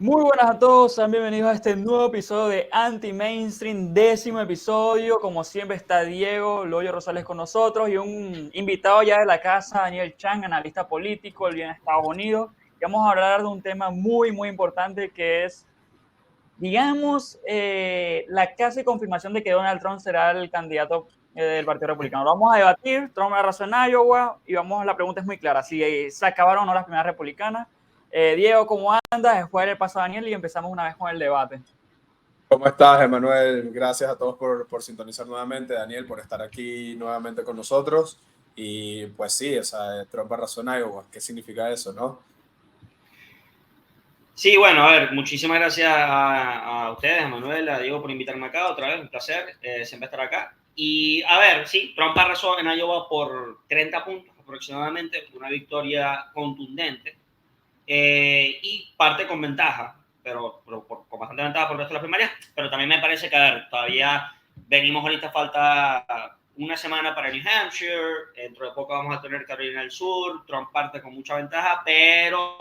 Muy buenas a todos, sean bienvenidos a este nuevo episodio de Anti-Mainstream, 10º episodio. Como siempre está Diego Loyo Rosales con nosotros y un invitado ya de la casa, Daniel Chang, analista político, él viene de Estados Unidos. Y vamos a hablar de un tema muy importante que es, digamos, la casi confirmación de que Donald Trump será el candidato del Partido Republicano. Lo vamos a debatir, Trump arrasó en Iowa y la pregunta es muy clara, si se acabaron o no las primeras republicanas. Diego, ¿cómo andas? Después le paso a Daniel y empezamos una vez con el debate. ¿Cómo estás, Emanuel? Gracias a todos por sintonizar nuevamente, Daniel, por estar aquí nuevamente con nosotros. Y pues sí, o sea, Trump arrasó en Iowa. ¿Qué significa eso, no? Sí, bueno, a ver, muchísimas gracias a ustedes, a Manuel, a Diego por invitarme acá otra vez, un placer siempre estar acá. Y a ver, sí, Trump arrasó en Iowa por 30 puntos aproximadamente, una victoria contundente y parte con ventaja, con bastante ventaja por el resto de las primarias, pero también me parece que, a ver, todavía venimos ahorita, falta una semana para New Hampshire, dentro de poco vamos a tener Carolina del Sur, Trump parte con mucha ventaja, pero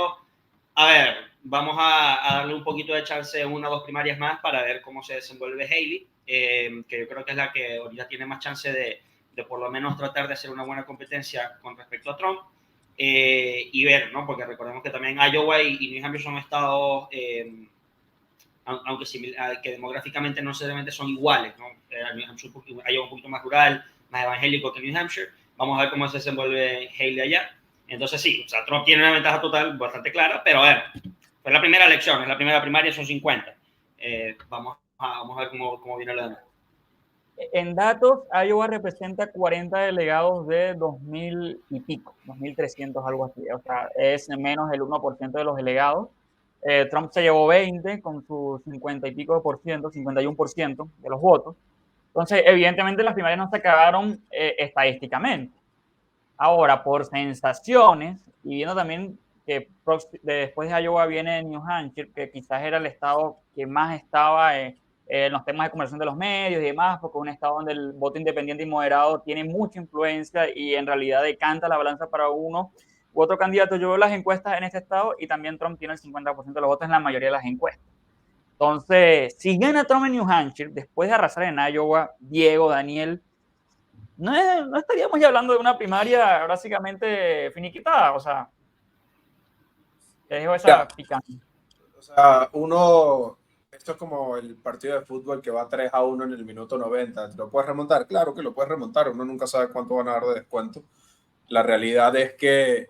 a ver, vamos a darle un poquito de chance, una o dos primarias más para ver cómo se desenvuelve Haley, que yo creo que es la que ahorita tiene más chance de por lo menos tratar de hacer una buena competencia con respecto a Trump y ver, ¿no? Porque recordemos que también Iowa y New Hampshire son estados, aunque que demográficamente no necesariamente son iguales, ¿no? New Hampshire, Iowa un poquito más rural, más evangélico que New Hampshire. Vamos a ver cómo se desenvuelve Haley allá. Entonces sí, o sea, Trump tiene una ventaja total bastante clara, pero a ver, fue la primera elección, es la primera primaria, son 50. Vamos a ver cómo viene lo demás. En datos, Iowa representa 40 delegados de 2.000 y pico, 2.300, algo así. O sea, es menos del 1% de los delegados. Trump se llevó 20 con sus 50 y pico por ciento, 51% de los votos. Entonces, evidentemente, las primarias no se acabaron estadísticamente. Ahora, por sensaciones, y viendo también que después de Iowa viene New Hampshire, que quizás era el estado que más estaba en los temas de conversación de los medios y demás, porque es un estado donde el voto independiente y moderado tiene mucha influencia y en realidad decanta la balanza para uno u otro candidato. Yo veo las encuestas en este estado y también Trump tiene el 50% de los votos en la mayoría de las encuestas. Entonces, si gana Trump en New Hampshire, después de arrasar en Iowa, Diego, Daniel, no estaríamos ya hablando de una primaria básicamente finiquitada, o sea, te dejo Ya, esa picante. o sea, esto es como el partido de fútbol que va 3-1 en el minuto 90. ¿Lo puedes remontar? Claro que lo puedes remontar. Uno nunca sabe cuánto van a dar de descuento. La realidad es que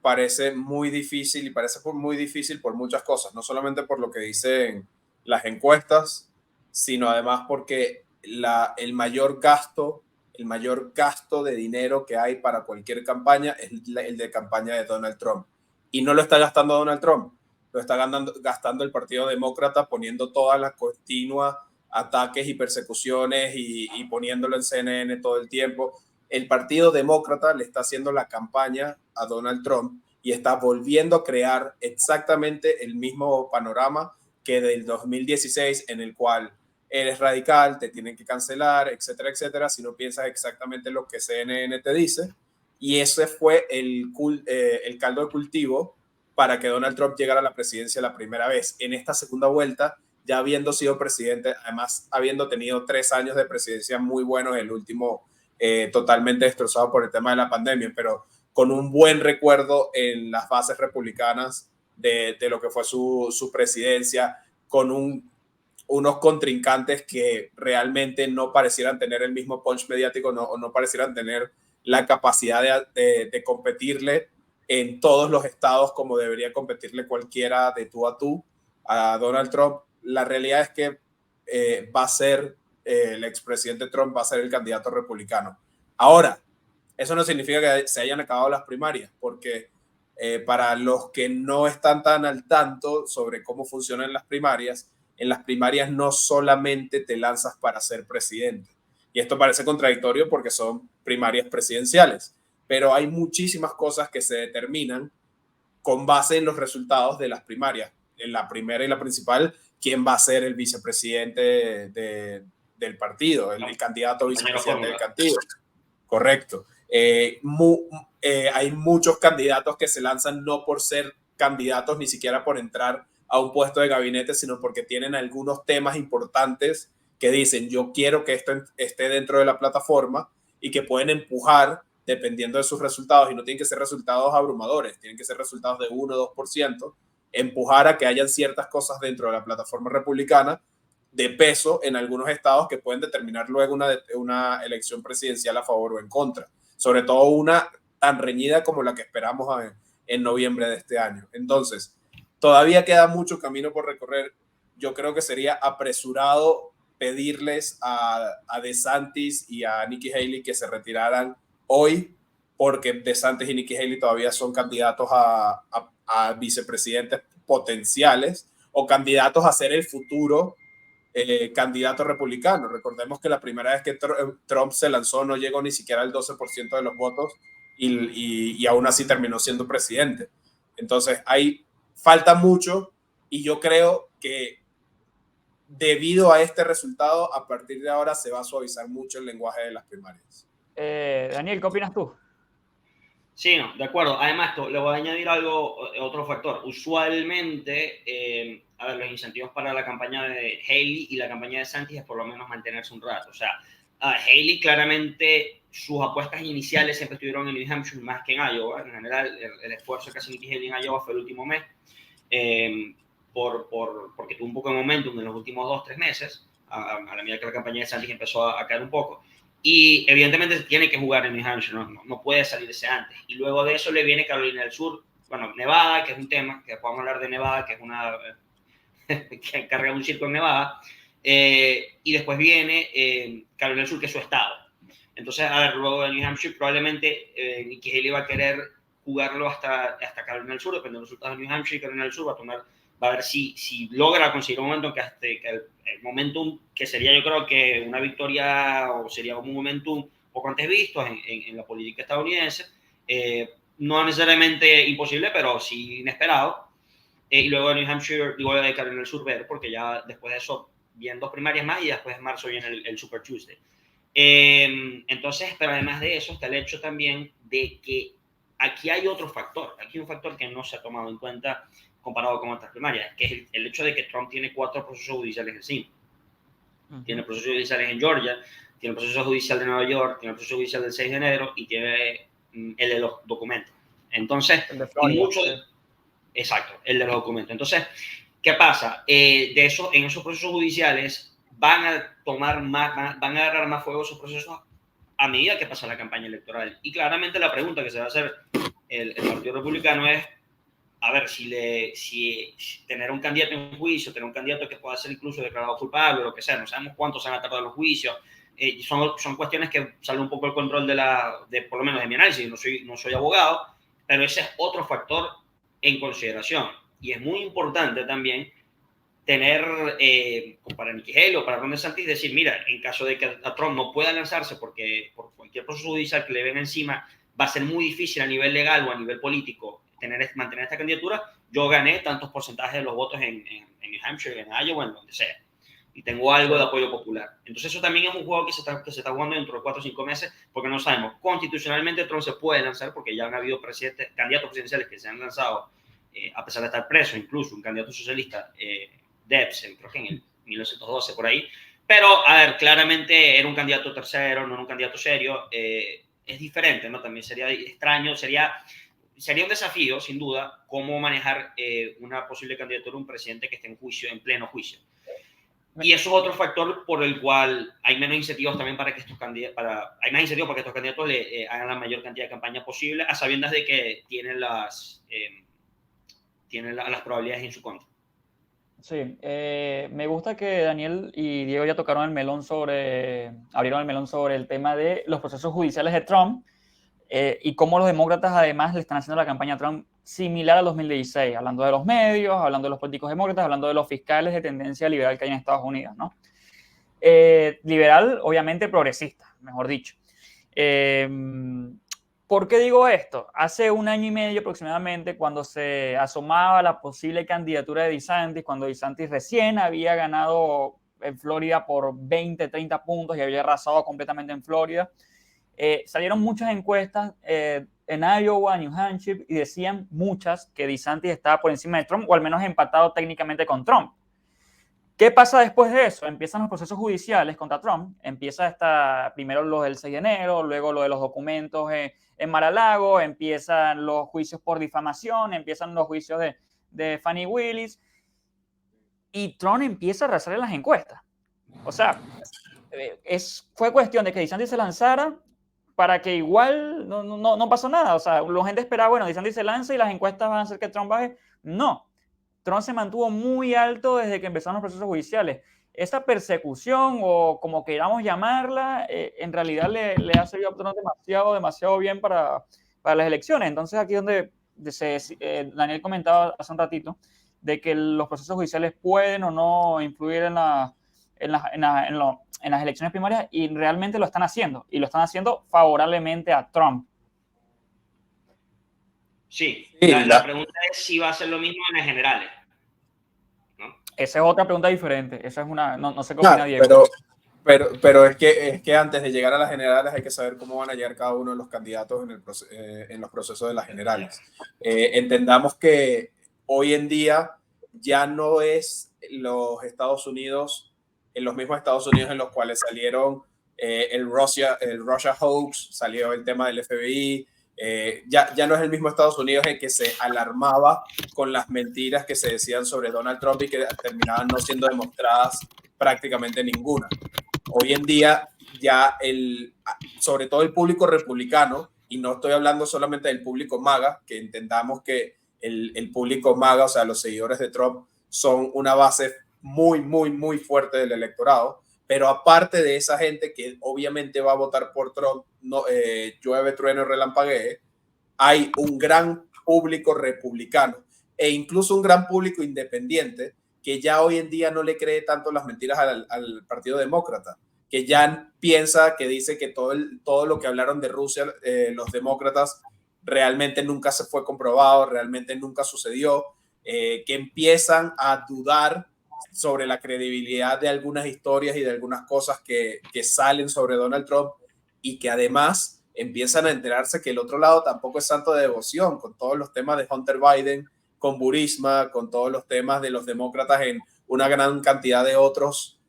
parece muy difícil y parece muy difícil por muchas cosas, no solamente por lo que dicen las encuestas, sino además porque el mayor gasto de dinero que hay para cualquier campaña es el de campaña de Donald Trump. Y no lo está gastando Donald Trump, lo está gastando el Partido Demócrata poniendo todas las continuas ataques y persecuciones y poniéndolo en CNN todo el tiempo. El Partido Demócrata le está haciendo la campaña a Donald Trump y está volviendo a crear exactamente el mismo panorama que del 2016, en el cual eres radical, te tienen que cancelar, etcétera, etcétera, si no piensas exactamente lo que CNN te dice. Y ese fue el caldo de cultivo para que Donald Trump llegara a la presidencia la primera vez. En esta segunda vuelta, ya habiendo sido presidente, además habiendo tenido 3 años de presidencia muy buenos, el último totalmente destrozado por el tema de la pandemia, pero con un buen recuerdo en las bases republicanas de lo que fue su presidencia, con unos contrincantes que realmente no parecieran tener el mismo punch mediático, no parecieran tener la capacidad de competirle en todos los estados como debería competirle cualquiera de tú a tú a Donald Trump. La realidad es que va a ser el expresidente Trump va a ser el candidato republicano. Ahora, eso no significa que se hayan acabado las primarias, porque para los que no están tan al tanto sobre cómo funcionan las primarias, en las primarias no solamente te lanzas para ser presidente. Y esto parece contradictorio porque son primarias presidenciales, pero hay muchísimas cosas que se determinan con base en los resultados de las primarias. En la primera y la principal, quién va a ser el vicepresidente del partido, el candidato a vicepresidente del partido. Correcto. Hay muchos candidatos que se lanzan no por ser candidatos ni siquiera por entrar a un puesto de gabinete, sino porque tienen algunos temas importantes que dicen, yo quiero que esto esté dentro de la plataforma, y que pueden empujar dependiendo de sus resultados, y no tienen que ser resultados abrumadores, tienen que ser resultados de 1 o 2%, empujar a que hayan ciertas cosas dentro de la plataforma republicana de peso en algunos estados que pueden determinar luego una elección presidencial a favor o en contra, sobre todo una tan reñida como la que esperamos en noviembre de este año. Entonces, todavía queda mucho camino por recorrer. Yo creo que sería apresurado pedirles a DeSantis y a Nikki Haley que se retiraran hoy, porque DeSantis y Nikki Haley todavía son candidatos a vicepresidentes potenciales o candidatos a ser el futuro candidato republicano. Recordemos que la primera vez que Trump se lanzó no llegó ni siquiera al 12% de los votos y aún así terminó siendo presidente. Entonces, falta mucho, y yo creo que debido a este resultado, a partir de ahora se va a suavizar mucho el lenguaje de las primarias. Daniel, ¿qué opinas tú? Sí, no, de acuerdo. Además, le voy a añadir otro factor. Usualmente, a ver, los incentivos para la campaña de Haley y la campaña de Santis es por lo menos mantenerse un rato. O sea, Haley claramente, sus apuestas iniciales siempre estuvieron en New Hampshire más que en Iowa. En general, el esfuerzo que hace Nikki Haley en Iowa fue el último mes, porque tuvo un poco de momentum en los últimos 2-3 meses, a la medida que la campaña de Santis empezó a caer un poco. Y evidentemente tiene que jugar en New Hampshire, no puede salirse antes. Y luego de eso le viene Carolina del Sur, bueno, Nevada, que es un tema, que podemos hablar de Nevada, que es una que carga un circo en Nevada, y después viene Carolina del Sur, que es su estado. Entonces, a ver, luego de New Hampshire, probablemente Nikki Haley va a querer jugarlo hasta Carolina del Sur, dependiendo de los resultados de New Hampshire. Y Carolina del Sur va a ver si logra conseguir un momento que el momentum, que sería, yo creo que una victoria, o sería un momentum poco antes visto en la política estadounidense, no necesariamente imposible, pero sí inesperado. Y luego de New Hampshire, digo de Carolina del Sur, ver, porque ya después de eso vienen 2 primarias más, y después de marzo viene el Super Tuesday. Entonces, pero además de eso está el hecho también de que aquí hay otro factor, aquí hay un factor que no se ha tomado en cuenta comparado con otras primarias, que es el hecho de que Trump tiene 4 procesos judiciales encima. Tiene procesos judiciales en Georgia, tiene el proceso judicial de Nueva York, tiene el proceso judicial del 6 de enero y tiene el de los documentos. Entonces, el de Florida, exacto, el de los documentos. Entonces, ¿qué pasa? En esos procesos judiciales van a agarrar más fuego esos procesos a medida que pasa la campaña electoral. Y claramente la pregunta que se va a hacer el Partido Republicano es, a ver, si tener un candidato en juicio, tener un candidato que pueda ser incluso declarado culpable, o lo que sea, no sabemos cuánto se van a tardar los juicios, son cuestiones que salen un poco del control por lo menos de mi análisis. No soy abogado, pero ese es otro factor en consideración. Y es muy importante también tener, para Nikki Haley o para Ron DeSantis, decir, mira, en caso de que a Trump no pueda lanzarse porque por cualquier proceso judicial que le venga encima, va a ser muy difícil a nivel legal o a nivel político mantener esta candidatura. Yo gané tantos porcentajes de los votos en New Hampshire, en Iowa, en donde sea, y tengo algo de apoyo popular. Entonces eso también es un juego que se está jugando dentro de 4 o 5 meses, porque no sabemos. Constitucionalmente Trump se puede lanzar, porque ya han habido candidatos presidenciales que se han lanzado a pesar de estar preso, incluso un candidato socialista, Debs, creo que en el 1912, por ahí. Pero, a ver, claramente era un candidato tercero, no era un candidato serio. Es diferente, ¿no? También sería extraño, sería un desafío, sin duda, cómo manejar una posible candidatura de un presidente que esté en pleno juicio. Y eso es otro factor por el cual hay menos incentivos también para que estos candidatos, hay más incentivos para que estos candidatos le hagan la mayor cantidad de campaña posible, a sabiendas de que tienen las probabilidades en su contra. Sí, me gusta que Daniel y Diego ya abrieron el melón sobre el tema de los procesos judiciales de Trump, y cómo los demócratas además le están haciendo la campaña a Trump similar a 2016, hablando de los medios, hablando de los políticos demócratas, hablando de los fiscales de tendencia liberal que hay en Estados Unidos, ¿no? Liberal, obviamente progresista, mejor dicho. ¿Por qué digo esto? Hace 1 año y medio aproximadamente, cuando se asomaba la posible candidatura de DeSantis, cuando DeSantis recién había ganado en Florida por 20, 30 puntos y había arrasado completamente en Florida, salieron muchas encuestas en Iowa, New Hampshire, y decían muchas que DeSantis estaba por encima de Trump, o al menos empatado técnicamente con Trump. ¿Qué pasa después de eso? Empiezan los procesos judiciales contra Trump. Primero lo del 6 de enero, luego lo de los documentos en Mar-a-Lago, empiezan los juicios por difamación, empiezan los juicios de Fani Willis, y Trump empieza a arrasar en las encuestas. O sea, fue cuestión de que DeSantis se lanzara para que igual no pasó nada. O sea, la gente esperaba, bueno, DeSantis se lanza y las encuestas van a hacer que Trump baje. No. Trump se mantuvo muy alto desde que empezaron los procesos judiciales. Esa persecución, o como queramos llamarla, en realidad le ha servido a Trump demasiado bien para las elecciones. Entonces, aquí es donde Daniel comentaba hace un ratito de que los procesos judiciales pueden o no influir en las elecciones primarias, y realmente lo están haciendo, y lo están haciendo favorablemente a Trump. Sí, la pregunta es si va a ser lo mismo en las generales, ¿no? Esa es otra pregunta diferente. Esa es una, no sé qué opina Diego. Pero es que antes de llegar a las generales hay que saber cómo van a llegar cada uno de los candidatos en los procesos de las generales. Entendamos que hoy en día ya no es los mismos Estados Unidos en los cuales salieron el Russia hoax, salió el tema del FBI. Ya no es el mismo Estados Unidos en que se alarmaba con las mentiras que se decían sobre Donald Trump y que terminaban no siendo demostradas prácticamente ninguna. Hoy en día ya sobre todo el público republicano, y no estoy hablando solamente del público MAGA, que entendamos que el público MAGA, o sea, los seguidores de Trump, son una base muy, muy, muy fuerte del electorado, pero aparte de esa gente que obviamente va a votar por Trump, llueve, trueno, relampaguee, hay un gran público republicano e incluso un gran público independiente que ya hoy en día no le cree tanto las mentiras al Partido Demócrata, que ya dice que todo lo que hablaron de Rusia, los demócratas, realmente nunca se fue comprobado, realmente nunca sucedió, que empiezan a dudar sobre la credibilidad de algunas historias y de algunas cosas que salen sobre Donald Trump, y que además empiezan a enterarse que el otro lado tampoco es santo de devoción, con todos los temas de Hunter Biden, con Burisma, con todos los temas de los demócratas en una gran cantidad de otros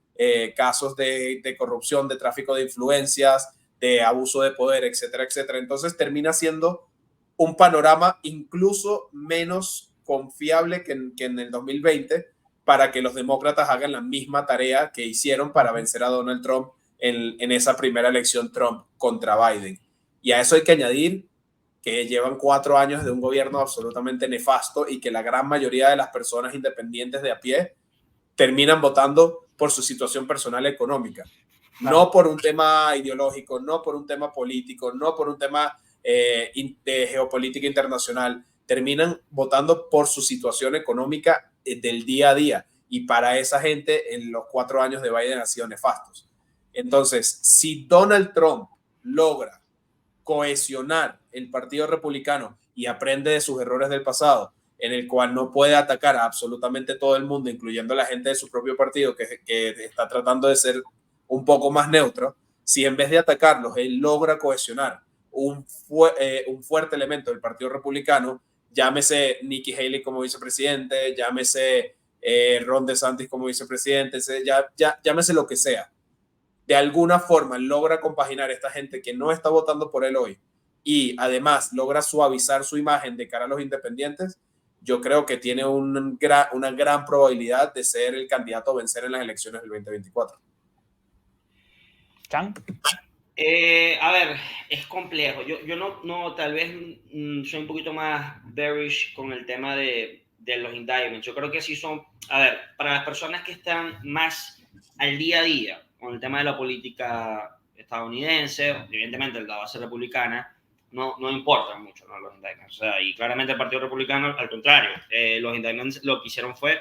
casos de corrupción, de tráfico de influencias, de abuso de poder, etcétera, etcétera. Entonces termina siendo un panorama incluso menos confiable que en el 2020 para que los demócratas hagan la misma tarea que hicieron para vencer a Donald Trump en esa primera elección Trump contra Biden. Y a eso hay que añadir que llevan 4 años de un gobierno absolutamente nefasto y que la gran mayoría de las personas independientes de a pie terminan votando por su situación personal económica. No por un tema ideológico, no por un tema político, no por un tema de geopolítica internacional. Terminan votando por su situación económica del día a día. Y para esa gente, en los 4 años de Biden han sido nefastos. Entonces, si Donald Trump logra cohesionar el Partido Republicano y aprende de sus errores del pasado, en el cual no puede atacar a absolutamente todo el mundo, incluyendo a la gente de su propio partido que está tratando de ser un poco más neutro, si en vez de atacarlos, él logra cohesionar un fuerte elemento del Partido Republicano, llámese Nikki Haley como vicepresidente, llámese Ron DeSantis como vicepresidente, llámese lo que sea, de alguna forma logra compaginar a esta gente que no está votando por él hoy y además logra suavizar su imagen de cara a los independientes, yo creo que tiene una gran probabilidad de ser el candidato a vencer en las elecciones del 2024. ¿Chan? A ver, es complejo. Yo no tal vez soy un poquito más bearish con el tema de los indictments. Yo creo que sí son, a ver, para las personas que están más al día a día con el tema de la política estadounidense, evidentemente la base republicana, no importan mucho, ¿no?, los indictments. O sea, y claramente el Partido Republicano, al contrario, los indictments lo que hicieron fue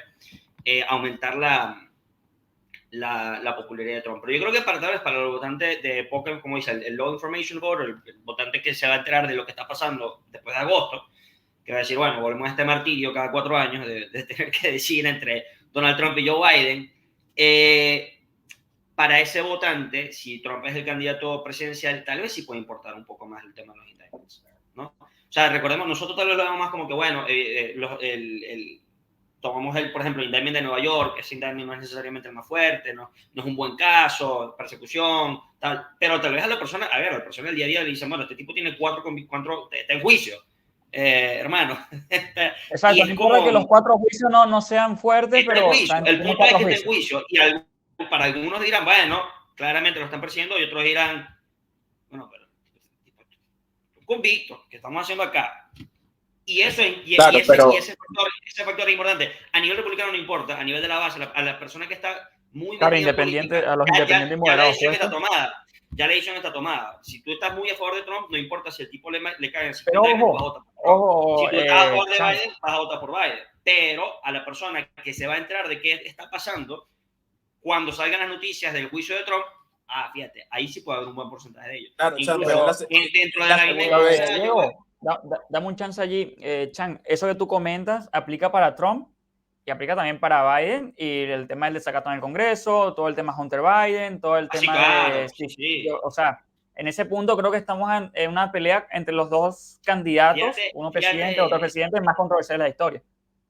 aumentar la popularidad de Trump. Pero yo creo que para los votantes de poker, como dice, el low information voter, el votante que se va a enterar de lo que está pasando después de agosto, que va a decir, bueno, volvemos a este martirio cada 4 años de tener que decidir entre Donald Trump y Joe Biden. Para ese votante, si Trump es el candidato presidencial, tal vez sí puede importar un poco más el tema de los indictments, ¿no? O sea, recordemos, nosotros tal vez lo vemos más como que, bueno, tomamos por ejemplo, el indictment de Nueva York, ese indictment no es necesariamente el más fuerte, no es un buen caso, persecución, tal, pero tal vez a la persona del día a día le dicen, bueno, este tipo tiene cuatro está en juicio, hermano. Exacto, Y no es importa que como, los 4 juicios no sean fuertes, está en pero juicio, el tiene punto es 4 que está en juicios. juicio, y para algunos dirán, bueno, claramente lo están persiguiendo, y otros dirán, bueno, pero un convicto, ¿qué estamos haciendo acá? Y eso Claro, pero ese factor es importante. A nivel republicano no importa, a nivel de la base, a la persona que está muy Claro, metida en política, a los independientes y ya la moderados, decisión ¿puede ser? está tomada. Ya la decisión está tomada. Si tú estás muy a favor de Trump, no importa si el tipo le caen Pero 50 años, vas a votar por Trump. Si ojo, tú estás a favor de Chan, Biden, vas a votar por Biden. Pero a la persona que se va a enterar de qué está pasando, cuando salgan las noticias del juicio de Trump, fíjate, ahí sí puede haber un buen porcentaje de ellos. claro, Chan, pero Incluso dentro de la segunda vez. Diego, dame un chance allí. Chan, eso que tú comentas aplica para Trump y aplica también para Biden y el tema del desacato en el Congreso, todo el tema Hunter Biden, todo el Sí, tema claro, de... sí. O sea, en ese punto creo que estamos en una pelea entre los dos candidatos, uno presidente, otro Fíjate, presidente, más controversial de la historia.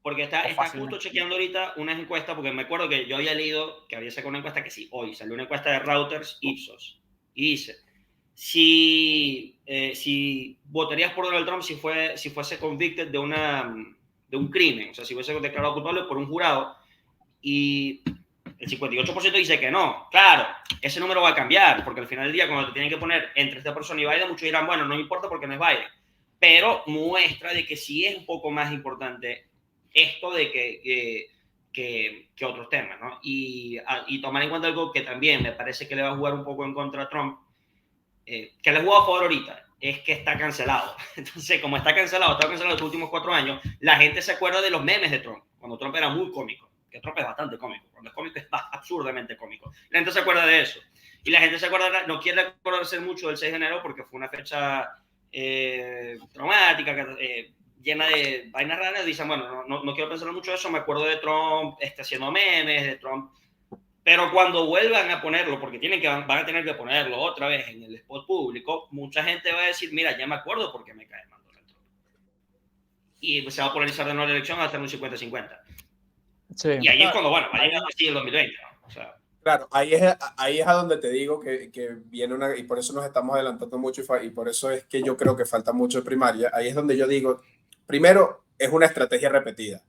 porque O está justo fácilmente. chequeando ahorita unas encuestas, porque me acuerdo que yo había leído que había sacado una encuesta que sí, hoy salió una encuesta de Reuters Ipsos, y dice, si votarías por Donald Trump si fuese convicted de un crimen, o sea, si fuese declarado culpable por un jurado, y el 58% dice que no. Claro, ese número va a cambiar, porque al final del día, cuando te tienen que poner entre esta persona y Biden, muchos dirán, bueno, no me importa porque no es Biden. Pero muestra de que sí es un poco más importante esto de que otros temas, ¿no? Y tomar en cuenta algo que también me parece que le va a jugar un poco en contra a Trump, que le jugó a favor ahorita, es que está cancelado. Entonces, como está cancelado los últimos 4 años, la gente se acuerda de los memes de Trump, cuando Trump era muy cómico, que Trump es bastante cómico, cuando es cómico es absurdamente cómico. La gente se acuerda de eso. Y la gente no quiere acordarse mucho del 6 de enero porque fue una fecha traumática, llena de vainas raras. Dicen, bueno, no quiero pensar mucho de eso, me acuerdo de Trump haciendo memes, de Trump. Pero cuando vuelvan a ponerlo, porque van a tener que ponerlo otra vez en el spot público, mucha gente va a decir, mira, ya me acuerdo por qué me cae mal Donald Trump. Y se va a polarizar de nuevo la elección hasta un 50-50. Sí. Y ahí es cuando, bueno, va a llegar así el 2020, ¿no? O sea, claro, ahí es a donde te digo que viene y por eso nos estamos adelantando mucho y por eso es que yo creo que falta mucho de primaria. Ahí es donde yo digo, primero, es una estrategia repetida.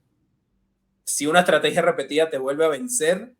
Si una estrategia repetida te vuelve a vencer,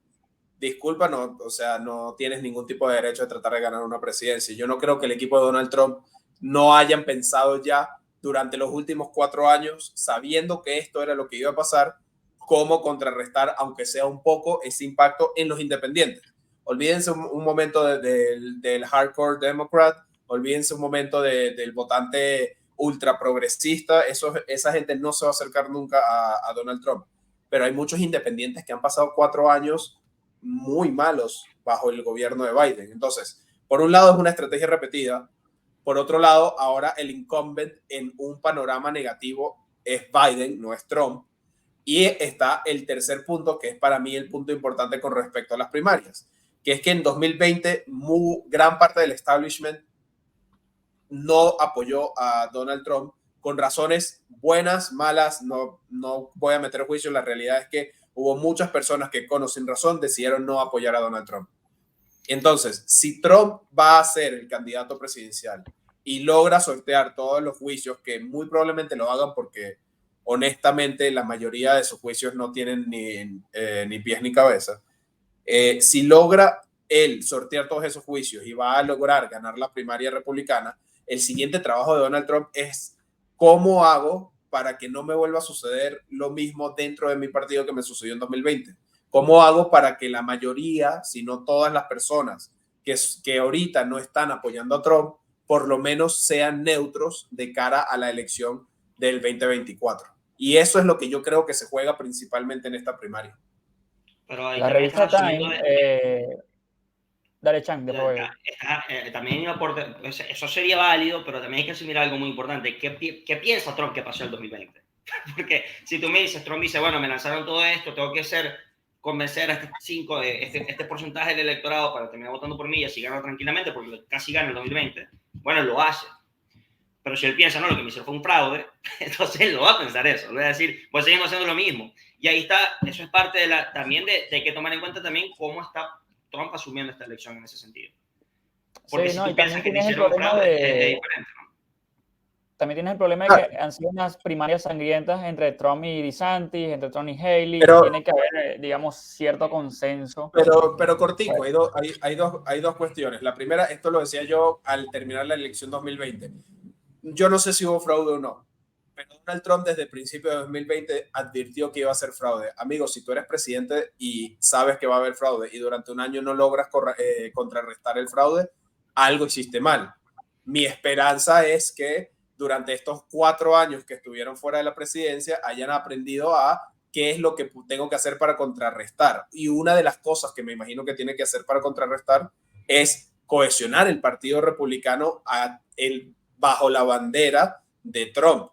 disculpa, no, o sea, no tienes ningún tipo de derecho de tratar de ganar una presidencia. Yo no creo que el equipo de Donald Trump no hayan pensado ya durante los últimos 4 años, sabiendo que esto era lo que iba a pasar, cómo contrarrestar, aunque sea un poco, ese impacto en los independientes. Olvídense un momento del hardcore democrat, olvídense un momento del votante ultra progresista, esa gente no se va a acercar nunca a Donald Trump. Pero hay muchos independientes que han pasado 4 años muy malos bajo el gobierno de Biden. Entonces, por un lado es una estrategia repetida, por otro lado, ahora el incumbent en un panorama negativo es Biden, no es Trump. Y está el tercer punto, que es para mí el punto importante con respecto a las primarias, que es que en 2020 gran parte del establishment no apoyó a Donald Trump con razones buenas, malas, no voy a meter juicio, la realidad es que hubo muchas personas que con o sin razón decidieron no apoyar a Donald Trump. Entonces, si Trump va a ser el candidato presidencial y logra sortear todos los juicios, que muy probablemente lo hagan porque honestamente la mayoría de sus juicios no tienen ni pies ni cabeza, si logra él sortear todos esos juicios y va a lograr ganar la primaria republicana, el siguiente trabajo de Donald Trump es cómo hago para que no me vuelva a suceder lo mismo dentro de mi partido que me sucedió en 2020. ¿Cómo hago para que la mayoría, si no todas las personas que ahorita no están apoyando a Trump, por lo menos sean neutros de cara a la elección del 2024? Y eso es lo que yo creo que se juega principalmente en esta primaria. pero ahí la también revista estás asumiendo Time, dale, Chan, de favor. también eso sería válido, pero también hay que asumir algo muy importante. ¿Qué piensa Trump que pasó en el 2020? Porque si tú me dices, Trump dice, bueno, me lanzaron todo esto, tengo que convencer a este porcentaje del electorado para terminar votando por mí y así gano tranquilamente, porque casi gana el 2020. Bueno, lo hace. Pero si él piensa, no, lo que me hicieron fue un fraude, entonces él no va a pensar eso. Le va a decir, pues seguimos haciendo lo mismo. Y ahí está, eso es parte también de que tomar en cuenta también cómo está Trump asumiendo esta elección en ese sentido. Porque Sí, si no, tú y piensas también que te tienes el hicieron un problema fraude, es de, diferente, ¿no? también tienes el problema de que han sido unas primarias sangrientas entre Trump y DeSantis, entre Trump y Haley, y Pero, tiene que haber, digamos, cierto consenso. pero cortico, hay dos cuestiones. La primera, esto lo decía yo al terminar la elección 2020. Yo no sé si hubo fraude o no, pero Donald Trump desde el principio de 2020 advirtió que iba a ser fraude. Amigos, si tú eres presidente y sabes que va a haber fraude y durante un año no logras contrarrestar el fraude, algo hiciste mal. Mi esperanza es que durante estos 4 años que estuvieron fuera de la presidencia hayan aprendido a qué es lo que tengo que hacer para contrarrestar. Y una de las cosas que me imagino que tiene que hacer para contrarrestar es cohesionar el Partido Republicano bajo la bandera de Trump,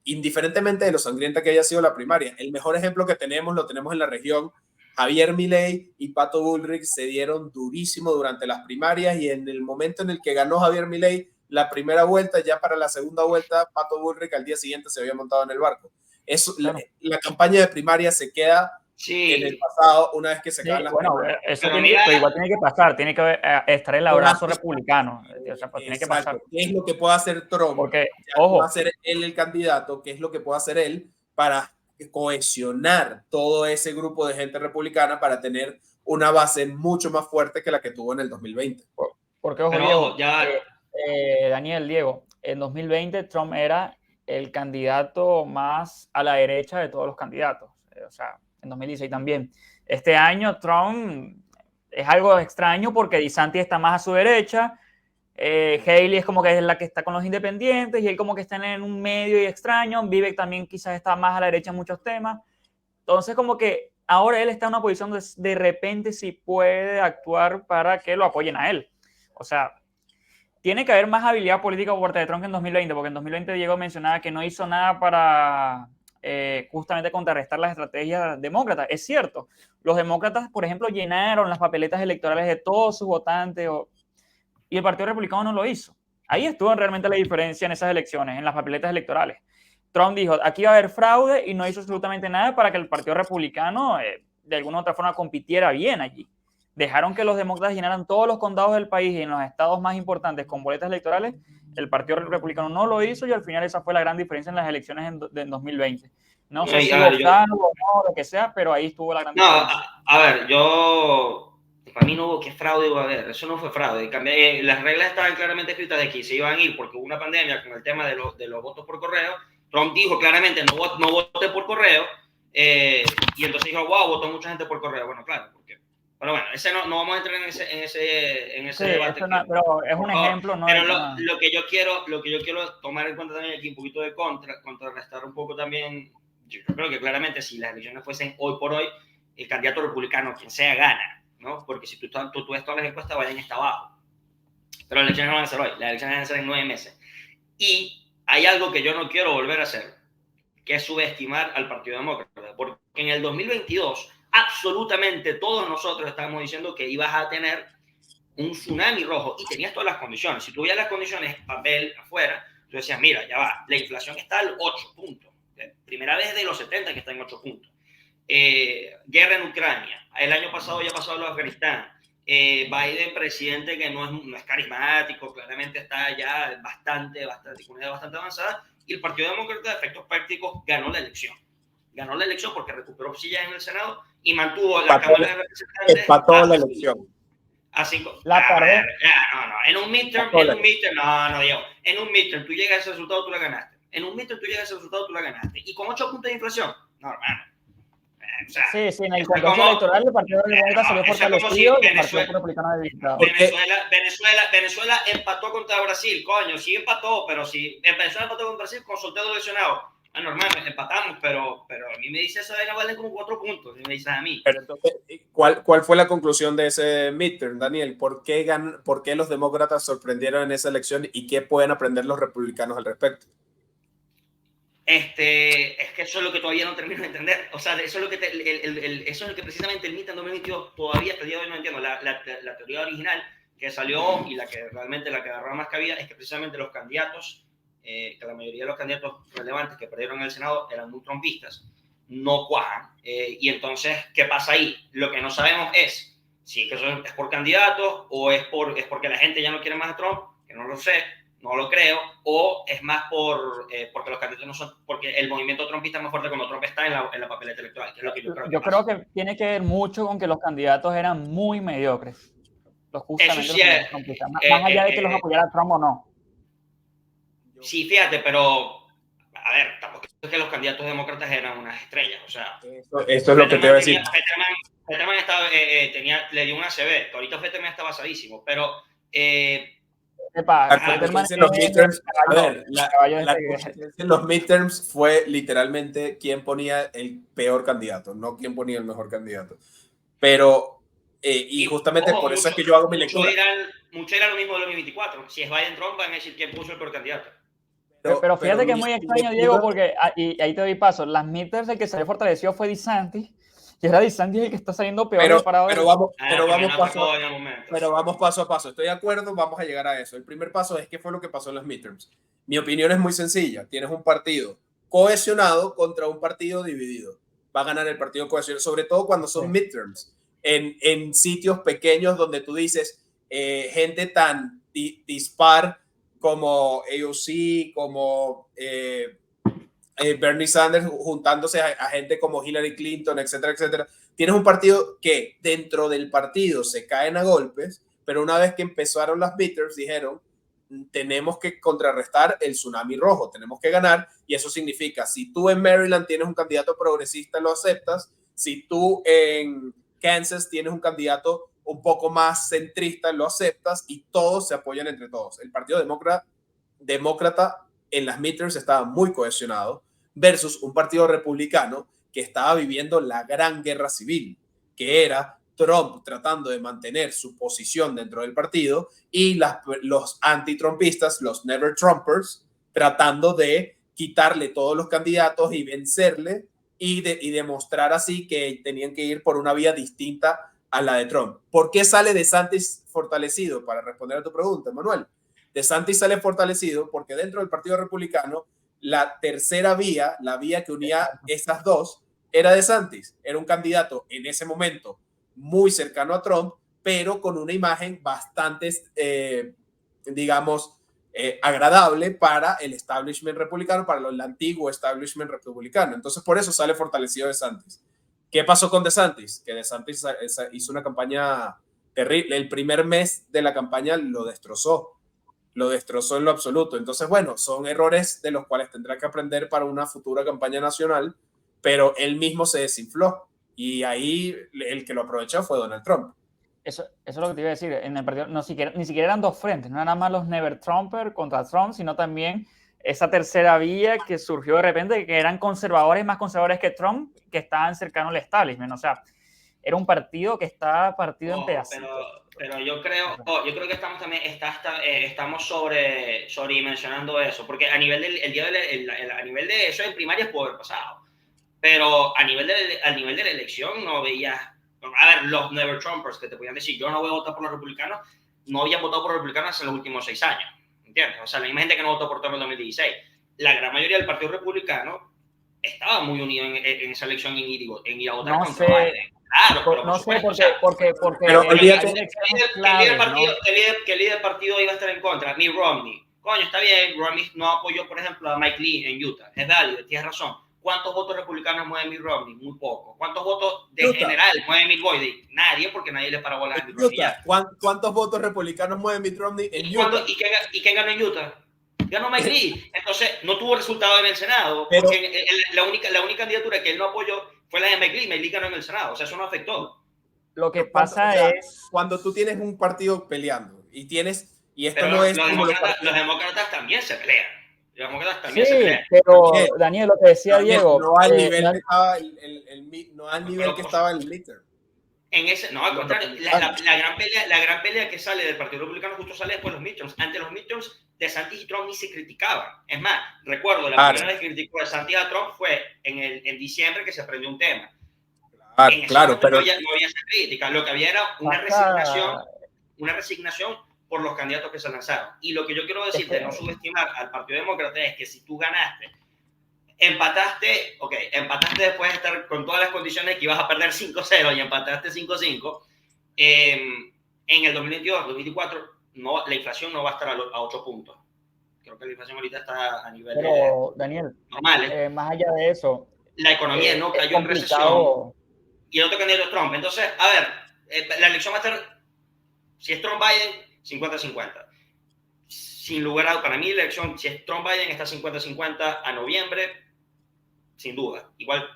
indiferentemente de lo sangrienta que haya sido la primaria. El mejor ejemplo que tenemos lo tenemos en la región. Javier Milei y Pato Bullrich se dieron durísimo durante las primarias y en el momento en el que ganó Javier Milei la primera vuelta, ya para la segunda vuelta, Pato Bullrich al día siguiente se había montado en el barco. Eso, Claro. la campaña de primaria se queda en el pasado una vez que se acaban las primarias. Eso pero igual tiene que pasar, tiene que estar el abrazo republicano. O sea, pues tiene que pasar. ¿Qué es lo que puede hacer Trump? Porque, ojo, va a ser él el candidato, ¿qué es lo que puede hacer él para cohesionar todo ese grupo de gente republicana para tener una base mucho más fuerte que la que tuvo en el 2020? Porque, ojo, pero, Diego, Daniel, Diego, en 2020 Trump era el candidato más a la derecha de todos los candidatos. O sea, en 2016 también. Este año Trump es algo extraño porque DeSantis está más a su derecha, Haley es como que es la que está con los independientes y él como que está en un medio y extraño, Vivek también quizás está más a la derecha en muchos temas. Entonces como que ahora él está en una posición de repente si puede actuar para que lo apoyen a él. O sea, tiene que haber más habilidad política por parte de Trump que en 2020, porque en 2020 Diego mencionaba que no hizo nada para justamente contrarrestar las estrategias demócratas. Es cierto, los demócratas, por ejemplo, llenaron las papeletas electorales de todos sus votantes y el Partido Republicano no lo hizo. Ahí estuvo realmente la diferencia en esas elecciones, en las papeletas electorales. Trump dijo, aquí va a haber fraude y no hizo absolutamente nada para que el Partido Republicano de alguna u otra forma compitiera bien allí. Dejaron que los demócratas llenaran todos los condados del país y en los estados más importantes con boletas electorales. El Partido Republicano no lo hizo y al final esa fue la gran diferencia en las elecciones en 2020. No sé si hubo fraude o no, lo que sea, pero ahí estuvo la gran diferencia. A ver, para mí no hubo que fraude iba a haber, eso no fue fraude. Las reglas estaban claramente escritas de que se iban a ir porque hubo una pandemia con el tema de los votos por correo. Trump dijo claramente no voté por correo y entonces dijo, wow, votó mucha gente por correo. Bueno, claro, porque... Pero bueno, no vamos a entrar en ese sí, debate. Pero es un ejemplo, ¿no? Pero lo que yo quiero tomar en cuenta también aquí un poquito de contrarrestar un poco también. Yo creo que claramente si las elecciones fuesen hoy por hoy, el candidato republicano, quien sea, gana, ¿no? Porque si tú ves todas las encuestas, Biden está abajo. Pero las elecciones no van a ser hoy, las elecciones van a ser en 9 meses. Y hay algo que yo no quiero volver a hacer, que es subestimar al Partido Demócrata, porque en el 2022 absolutamente todos nosotros estábamos diciendo que ibas a tener un tsunami rojo y tenías todas las condiciones. Si tuvías las condiciones, papel afuera, tú decías, mira, ya va, la inflación está al 8 puntos. Primera vez de los 70 que está en 8 puntos. Guerra en Ucrania. El año pasado ya pasó lo de Afganistán. Biden, presidente que no es carismático, claramente está ya con una edad bastante avanzada, y el Partido Demócrata, de efectos prácticos, ganó la elección. Ganó la elección porque recuperó sillas en el Senado y mantuvo la Cámara de Representantes. Empató la elección. A 5. La paró. No. En un midterm, no, Diego. En un midterm, tú llegas a ese resultado, tú la ganaste. En un midterm, tú llegas a ese resultado, tú la ganaste. Y con 8 puntos de inflación, no, hermano. O sea, sí, en el contexto electoral el Partido Demócrata salió fortalecido y el Partido Republicano debilitado. Venezuela empató contra Brasil, coño, sí empató, pero si Venezuela empató con Brasil con sorteo lesionado. Normal, empatamos, pero a mí me dice eso de valen como 4 puntos, y me dices a mí. Pero entonces, ¿cuál fue la conclusión de ese midterm, Daniel? ¿Por qué los demócratas sorprendieron en esa elección y qué pueden aprender los republicanos al respecto? Es que eso es lo que todavía no termino de entender. O sea, eso es lo que eso es lo que precisamente el midterm 2022 todavía hasta el día de hoy no entiendo. La teoría original que salió y la que realmente la que agarró más cabida es que precisamente los candidatos que la mayoría de los candidatos relevantes que perdieron en el Senado eran muy trumpistas, no cuajan. Y entonces, ¿qué pasa ahí? Lo que no sabemos es si eso es por candidatos o es porque la gente ya no quiere más a Trump, que no lo sé, no lo creo, o es más porque los candidatos no son, porque el movimiento trumpista es más fuerte cuando Trump está en la papeleta electoral, que es lo que yo creo que Yo pasa. creo que tiene que ver mucho con que los candidatos eran muy mediocres. Eso sí es. Más allá de que los apoyara Trump o no. Sí, fíjate, pero a ver, tampoco es que los candidatos demócratas eran unas estrellas, o sea. Esto es lo que te iba a decir. Fetterman estaba, le dio una CB, que ahorita Fetterman está basadísimo, pero La competencia en los midterms, la competencia en los midterms fue literalmente quién ponía el peor candidato, no quién ponía el mejor candidato. Pero, y justamente por eso es que yo hago mi lectura. Mucho era lo mismo de 2024. Si es Biden-Trump, van a decir quién puso el peor candidato. Pero fíjate que es muy extraño, Diego, porque y ahí te doy paso. Las midterms, el que salió fortalecido fue DeSantis, y era DeSantis el que está saliendo peor parado. Pero vamos paso a paso. Estoy de acuerdo, vamos a llegar a eso. El primer paso es qué fue lo que pasó en las midterms. Mi opinión es muy sencilla. Tienes un partido cohesionado contra un partido dividido. Va a ganar el partido cohesionado, sobre todo cuando son midterms. En sitios pequeños donde tú dices gente tan dispar como AOC, como Bernie Sanders juntándose a gente como Hillary Clinton, etcétera, etcétera. Tienes un partido que dentro del partido se caen a golpes, pero una vez que empezaron las midterms dijeron tenemos que contrarrestar el tsunami rojo, tenemos que ganar, y eso significa, si tú en Maryland tienes un candidato progresista, lo aceptas. Si tú en Kansas tienes un candidato un poco más centrista, lo aceptas, y todos se apoyan entre todos. El Partido Demócrata en las midterms estaba muy cohesionado versus un partido republicano que estaba viviendo la gran guerra civil, que era Trump tratando de mantener su posición dentro del partido y los anti-trumpistas, los never Trumpers, tratando de quitarle todos los candidatos y vencerle y demostrar así que tenían que ir por una vía distinta a la de Trump. ¿Por qué sale DeSantis fortalecido? Para responder a tu pregunta, Manuel. DeSantis sale fortalecido porque dentro del Partido Republicano la tercera vía, la vía que unía esas dos, era DeSantis. Era un candidato en ese momento muy cercano a Trump, pero con una imagen bastante, digamos, agradable para el establishment republicano, para el antiguo establishment republicano. Entonces, por eso sale fortalecido DeSantis. ¿Qué pasó con DeSantis? Que DeSantis hizo una campaña terrible. El primer mes de la campaña lo destrozó en lo absoluto. Entonces, bueno, son errores de los cuales tendrá que aprender para una futura campaña nacional, pero él mismo se desinfló. Y ahí el que lo aprovechó fue Donald Trump. Eso es lo que te iba a decir. En el partido ni siquiera eran dos frentes. No eran nada más los Never Trumper contra Trump, sino también esa tercera vía que surgió de repente, que eran conservadores, más conservadores que Trump, que estaban cercanos al establishment. O sea, era un partido que estaba partido en pedacitos. Pero yo creo que estamos también estamos sobredimensionando eso, porque a nivel a nivel de eso en primarias puede haber pasado. Pero al nivel de la elección no veías, a ver, los Never Trumpers que te podían decir, yo no voy a votar por los republicanos, no habían votado por los republicanos en los últimos 6 años, ¿entiendes? O sea, la misma gente que no votó por Trump en 2016. La gran mayoría del Partido Republicano estaba muy unido en esa elección en ir a votar contra Biden. Claro, pero no sé porque el líder del partido iba a estar en contra, Mitt Romney. Coño, está bien, Romney no apoyó, por ejemplo, a Mike Lee en Utah. Es válido, tienes razón. ¿Cuántos votos republicanos mueve Mitt Romney? Muy poco. ¿Cuántos votos de general mueve Mitt Romney? Nadie, porque nadie le paró bolas a Mitt Romney. ¿Cuántos votos republicanos mueve Mitt Romney en Utah? ¿Y quién ganó en Utah? Ganó Mike Lee. Entonces, no tuvo resultado en el Senado, porque la única candidatura que él no apoyó fue la de Mike Lee. Mike Lee ganó en el Senado. O sea, eso no afectó. Lo que pasa es... Cuando tú tienes un partido peleando y tienes... Y esto pero no es... Los demócratas también se pelean. Pero Daniel, lo que decía Diego, no al nivel que estaba el midterm. No, al contrario, la gran pelea que sale del Partido Republicano justo sale después de los midterms. Ante los midterms, DeSantis y Trump ni se criticaban. Es más, recuerdo, la primera vez que criticó DeSantis a Trump fue en diciembre, que se aprendió un tema. Claro, pero no había esa crítica. Lo que había era una resignación por los candidatos que se lanzaron. Y lo que yo quiero decir de no subestimar al Partido Demócrata es que si tú ganaste, empataste después de estar con todas las condiciones que ibas a perder 5-0 y empataste 5-5, en el 2022, 2024, no, la inflación no va a estar a 8 puntos. Creo que la inflación ahorita está a niveles Daniel, normales. más allá de eso, la economía no cayó en recesión y el otro candidato es Trump. Entonces, a ver, la elección va a estar, si es Trump-Biden, 50-50. Sin lugar a dudas, para mí la elección, si es Trump-Biden, está 50-50 a noviembre, sin duda. Igual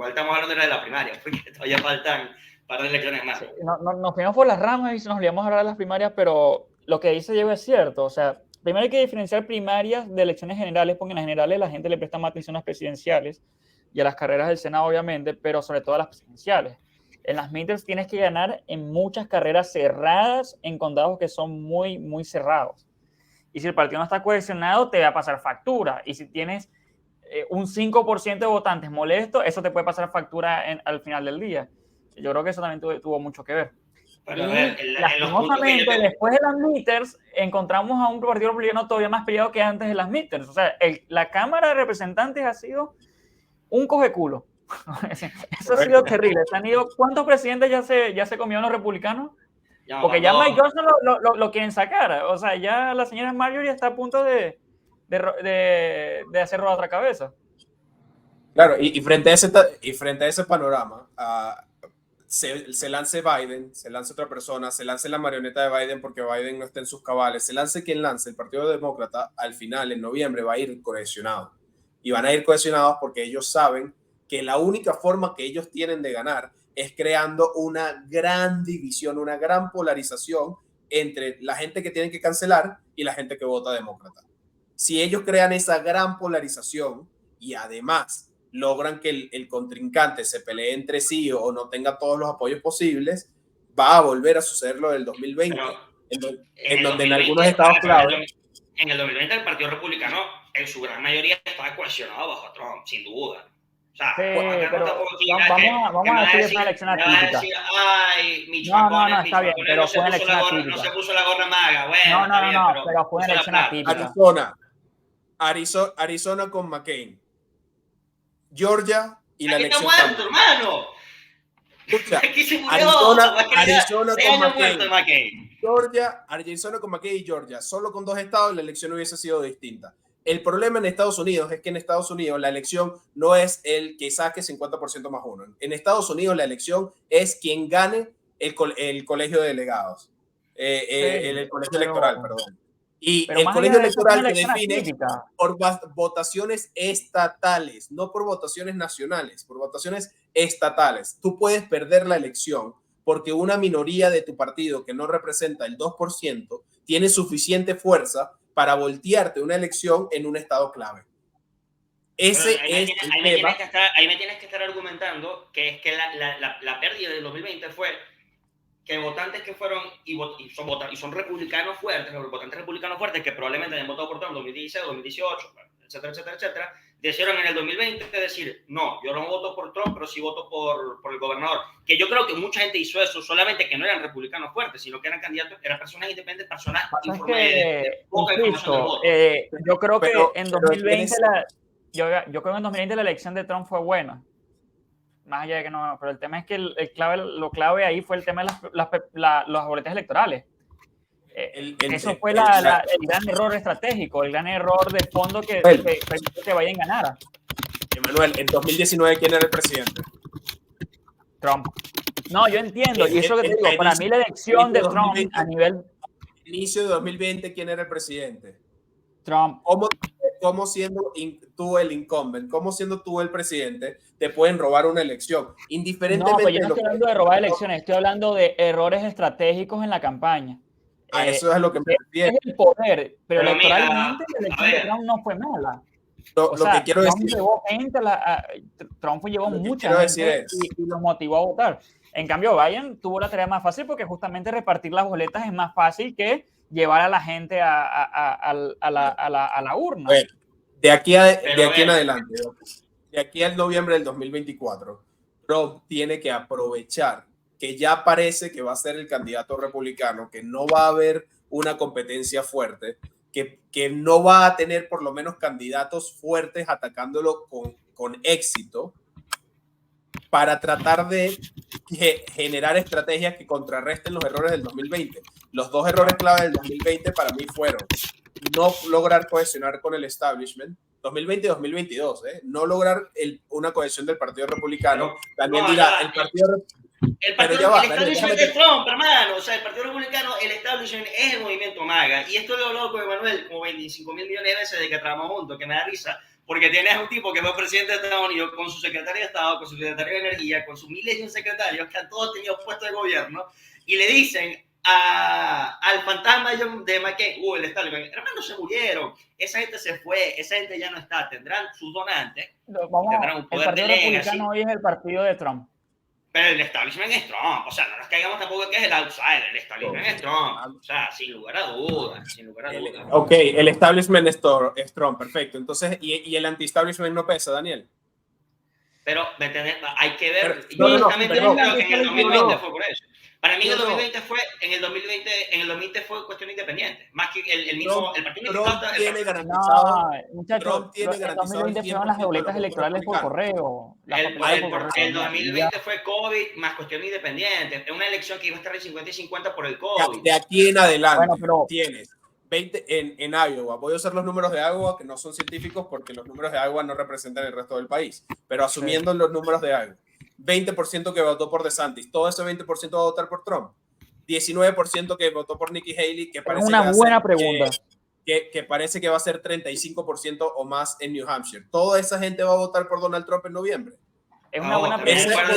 estamos hablando de la primaria, porque todavía faltan un par de elecciones más. Sí, nos fuimos por las ramas y nos olvidamos hablar de las primarias, pero lo que dice Diego es cierto. O sea, primero hay que diferenciar primarias de elecciones generales, porque en las generales la gente le presta más atención a las presidenciales y a las carreras del Senado, obviamente, pero sobre todo a las presidenciales. En las midterms tienes que ganar en muchas carreras cerradas, en condados que son muy, muy cerrados. Y si el partido no está cohesionado, te va a pasar factura. Y si tienes un 5% de votantes molestos, eso te puede pasar factura al final del día. Yo creo que eso también tuvo mucho que ver. Pero, y lastimosamente, después de las midterms, encontramos a un partido republicano todavía más peleado que antes de las midterms. O sea, la Cámara de Representantes ha sido un cogeculo. Eso ha sido terrible. ¿Cuántos presidentes ya se comieron los republicanos? Porque ya Mike Johnson lo quieren sacar. O sea, ya la señora Marjorie está a punto de hacer rodar otra cabeza. Claro, y frente a ese panorama, se lance Biden, se lance otra persona, se lance la marioneta de Biden porque Biden no está en sus cabales, se lance quien lance, el Partido Demócrata, al final, en noviembre, va a ir cohesionado. Y van a ir cohesionados porque ellos saben que la única forma que ellos tienen de ganar es creando una gran división, una gran polarización entre la gente que tienen que cancelar y la gente que vota demócrata. Si ellos crean esa gran polarización y además logran que el contrincante se pelee entre sí o no tenga todos los apoyos posibles, va a volver a suceder lo del 2020, en donde en algunos estados clave. En el 2020 el Partido Republicano en su gran mayoría estaba cohesionado bajo Trump, sin duda. O sea, sí, pero vamos a decir una elección atípica. No, está bien, pero fue una elección atípica. No se puso la gorra maga, bueno. No, pero fue una elección atípica. Arizona con McCain. Georgia y la elección. ¡Está muerto, hermano! Escucha, Aquí se murió, Arizona con McCain. Georgia, Arizona con McCain y Georgia. Solo con 2 estados la elección hubiese sido distinta. El problema en Estados Unidos es que en Estados Unidos la elección no es el que saque 50% más 1. En Estados Unidos la elección es quien gane el colegio de delegados. El colegio electoral, perdón. Y el colegio electoral se define por votaciones estatales, no por votaciones nacionales, por votaciones estatales. Tú puedes perder la elección porque una minoría de tu partido que no representa el 2% tiene suficiente fuerza para voltearte una elección en un estado clave. Ese es el tema. Ahí me tienes que estar argumentando que es que la pérdida del 2020 fue que votantes que fueron y son republicanos fuertes, los votantes republicanos fuertes que probablemente hayan votado por Trump en 2016, 2018, etcétera, decidieron en el 2020 decir, no, yo no voto por Trump, pero sí voto por el gobernador. Que yo creo que mucha gente hizo eso, solamente que no eran republicanos fuertes, sino que eran candidatos, eran personas independientes, personas de poca información del voto. Yo creo que en 2020 yo creo que en 2020 la elección de Trump fue buena. Más allá de que no, pero el tema es que lo clave ahí fue el tema de las boletas electorales. Eso fue el gran error estratégico, el gran error de fondo que permitió que Biden ganara. Emanuel, en 2019, ¿quién era el presidente? Trump. No, yo entiendo, y eso que te digo, para mí la elección de Trump a nivel... Inicio de 2020, ¿quién era el presidente? Trump. ¿Cómo siendo tú el incumbent, cómo siendo tú el presidente, te pueden robar una elección? Indiferentemente. No, pero yo no estoy hablando de robar elecciones, estoy hablando de errores estratégicos en la campaña. Eso es a lo que me refiero. Es el poder, pero electoralmente la elección de Trump no fue mala. Lo que quiero Trump decir. Trump llevó mucha gente y los motivó a votar. En cambio, Biden tuvo la tarea más fácil porque justamente repartir las boletas es más fácil que llevar a la gente a la urna. Bueno, de aquí en adelante, de aquí al noviembre del 2024, Trump tiene que aprovechar que ya parece que va a ser el candidato republicano, que no va a haber una competencia fuerte, que no va a tener por lo menos candidatos fuertes atacándolo con éxito, para tratar de generar estrategias que contrarresten los errores del 2020. Los dos errores clave del 2020 para mí fueron no lograr cohesionar con el establishment, 2020 y 2022, no lograr una cohesión del Partido Republicano. También dirá, el Partido El establishment es Trump, hermano. O sea, el Partido Republicano, el establishment es el movimiento MAGA. Y esto lo he hablado con Emanuel como 25.000 millones de veces de que trabajamos juntos, que me da risa, porque tienes un tipo que fue presidente de Estados Unidos con su secretario de Estado, con su secretario de Energía, con sus miles de secretarios que han todos tenido puestos de gobierno, y le dicen al fantasma de McCain, el establishment, hermano, se murieron, esa gente se fue, esa gente ya no está, tendrán sus donantes, tendrán un poder el Partido Republicano hoy es el partido de Trump. Pero el establishment es Trump, o sea, no nos caigamos tampoco que es el outsider, el establishment es Trump, o sea, sin lugar a dudas, sin lugar a dudas. Ok, el establishment es Trump, perfecto. Entonces, ¿y el anti-establishment no pesa, Daniel? Pero, ¿me entiendes? Hay que ver, yo en el 2020 fue por eso. Para mí en el 2020 fue cuestión independiente, más que el mismo, el partido Trump tiene garantizado. Muchachos, el 2020 fueron las boletas electorales por correo. El 2020 fue COVID más cuestión independiente. Es una elección que iba a estar de 50 y 50 por el COVID. De aquí en adelante tienes 20 en Iowa. Voy a usar los números de Iowa, que no son científicos porque los números de Iowa no representan el resto del país, pero asumiendo los números de Iowa. 20% que votó por DeSantis, todo ese 20% va a votar por Trump. 19% que votó por Nikki Haley, que parece una buena pregunta. Que parece que va a ser 35% o más en New Hampshire. ¿Toda esa gente va a votar por Donald Trump en noviembre? Es una buena pregunta.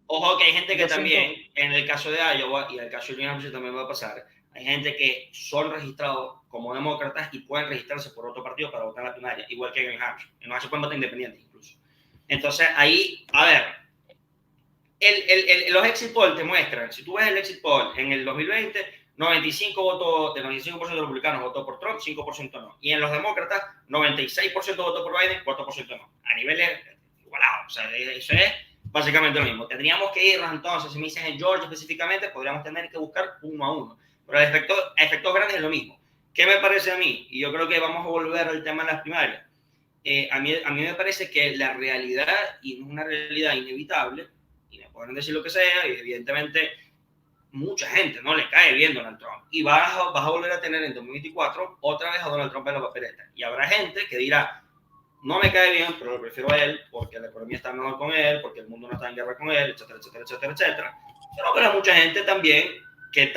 Ojo que hay gente que también, en el caso de Iowa y en el caso de New Hampshire también va a pasar, hay gente que son registrados como demócratas y pueden registrarse por otro partido para votar en la primaria, igual que en New Hampshire. En New Hampshire pueden votar independientes incluso. Entonces, ahí, a ver, los exit polls te muestran, si tú ves el exit poll en el 2020, 95% de los republicanos votó por Trump, 5% no. Y en los demócratas, 96% votó por Biden, 4% no. A niveles igualados, o sea, eso es básicamente lo mismo. Tendríamos que irnos entonces, si me dices en Georgia específicamente, podríamos tener que buscar 1 a 1. Pero a efectos grandes es lo mismo. ¿Qué me parece a mí? Y yo creo que vamos a volver al tema de las primarias. A mí me parece que la realidad, y no es una realidad inevitable, y me pueden decir lo que sea, y evidentemente mucha gente no le cae bien Donald Trump, y vas a volver a tener en 2024 otra vez a Donald Trump en la papeleta, y habrá gente que dirá, no me cae bien, pero lo prefiero a él, porque la economía está mejor con él, porque el mundo no está en guerra con él, etcétera, etcétera, etcétera, etcétera. Pero habrá mucha gente también que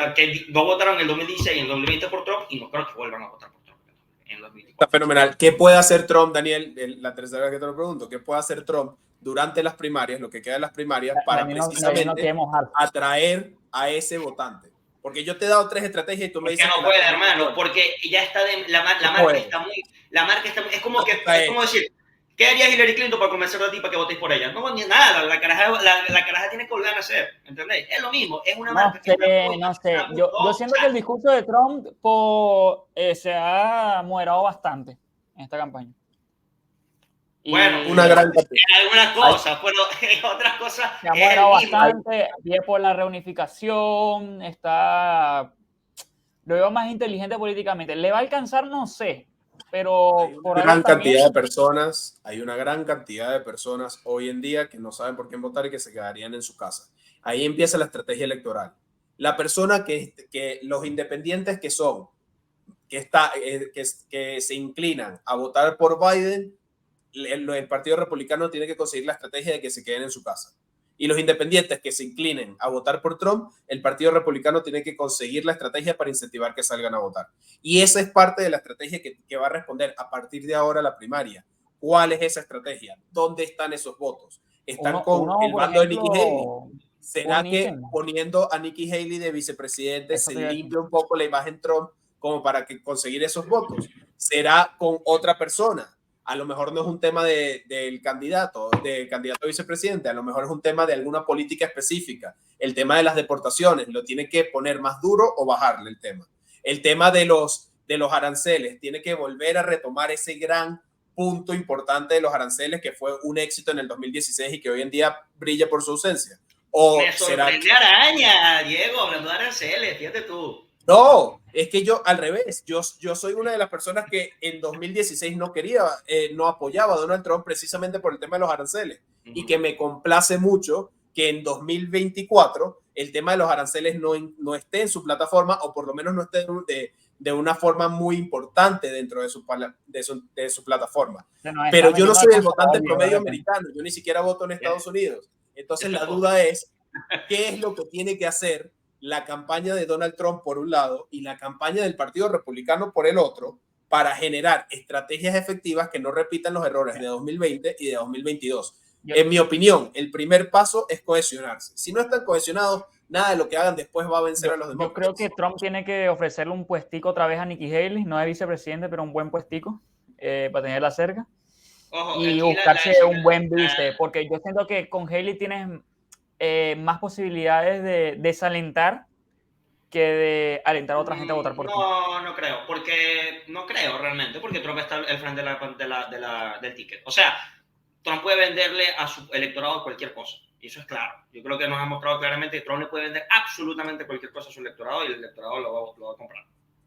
no votaron en el 2016 y en el 2020 por Trump, y no creo que vuelvan a votar por Trump en el 2024. Está fenomenal. ¿Qué puede hacer Trump, Daniel? La tercera vez que te lo pregunto. ¿Qué puede hacer Trump durante las primarias, lo que queda de las primarias, para precisamente atraer a ese votante? Porque yo te he dado 3 estrategias y tú me dices... Que no puede, hermano, porque ya está la marca está muy... Es como decir, ¿qué haría Hillary Clinton para convencer a ti para que votéis por ella? No, ni nada, la caraja tiene que volver a hacer, ¿entendéis? Es lo mismo, es una marca. No sé. Yo siento que el discurso de Trump se ha moderado bastante en esta campaña. Bueno, una gran cantidad. En algunas cosas, pero en otras cosas. Se ha moderado bastante, viene por la reunificación, lo veo más inteligente políticamente. ¿Le va a alcanzar? No sé. Pero hay una gran cantidad de personas hoy en día que no saben por quién votar y que se quedarían en su casa. Ahí empieza la estrategia electoral. La persona que los independientes que se inclinan a votar por Biden, el Partido Republicano tiene que conseguir la estrategia de que se queden en su casa. Y los independientes que se inclinen a votar por Trump, el Partido Republicano tiene que conseguir la estrategia para incentivar que salgan a votar. Y esa es parte de la estrategia que va a responder a partir de ahora la primaria. ¿Cuál es esa estrategia? ¿Dónde están esos votos? ¿Están con el bando de Nikki Haley? ¿Será que poniendo a Nikki Haley de vicepresidente se limpia un poco la imagen Trump como para conseguir esos votos? ¿Será con otra persona? A lo mejor no es un tema del candidato a vicepresidente, a lo mejor es un tema de alguna política específica. El tema de las deportaciones, ¿lo tiene que poner más duro o bajarle el tema? El tema de los aranceles, tiene que volver a retomar ese gran punto importante de los aranceles que fue un éxito en el 2016 y que hoy en día brilla por su ausencia. ¿O me sorprende Araña, Diego, hablando de aranceles, fíjate tú. No, es que yo al revés, yo soy una de las personas que en 2016 no apoyaba a Donald Trump precisamente por el tema de los aranceles y que me complace mucho que en 2024 el tema de los aranceles no esté en su plataforma o por lo menos no esté de una forma muy importante dentro de su plataforma. Pero yo no soy el votante promedio americano, yo ni siquiera voto en Estados Unidos. Entonces la duda es, ¿qué es lo que tiene que hacer la campaña de Donald Trump por un lado y la campaña del Partido Republicano por el otro para generar estrategias efectivas que no repitan los errores de 2020 y de 2022? En mi opinión, el primer paso es cohesionarse. Si no están cohesionados, nada de lo que hagan después va a vencer a los demás. Yo creo que Trump tiene que ofrecerle un puestico otra vez a Nikki Haley, no de vicepresidente, pero un buen puestico para tenerla cerca. Ojo, y buscarse un buen vice, porque yo siento que con Haley tienes más posibilidades de desalentar que de alentar a otra gente a votar por ti. No creo, no creo realmente, porque Trump está al frente del ticket. O sea, Trump puede venderle a su electorado cualquier cosa, y eso es claro. Yo creo que nos ha mostrado claramente que Trump le puede vender absolutamente cualquier cosa a su electorado y el electorado lo va a comprar.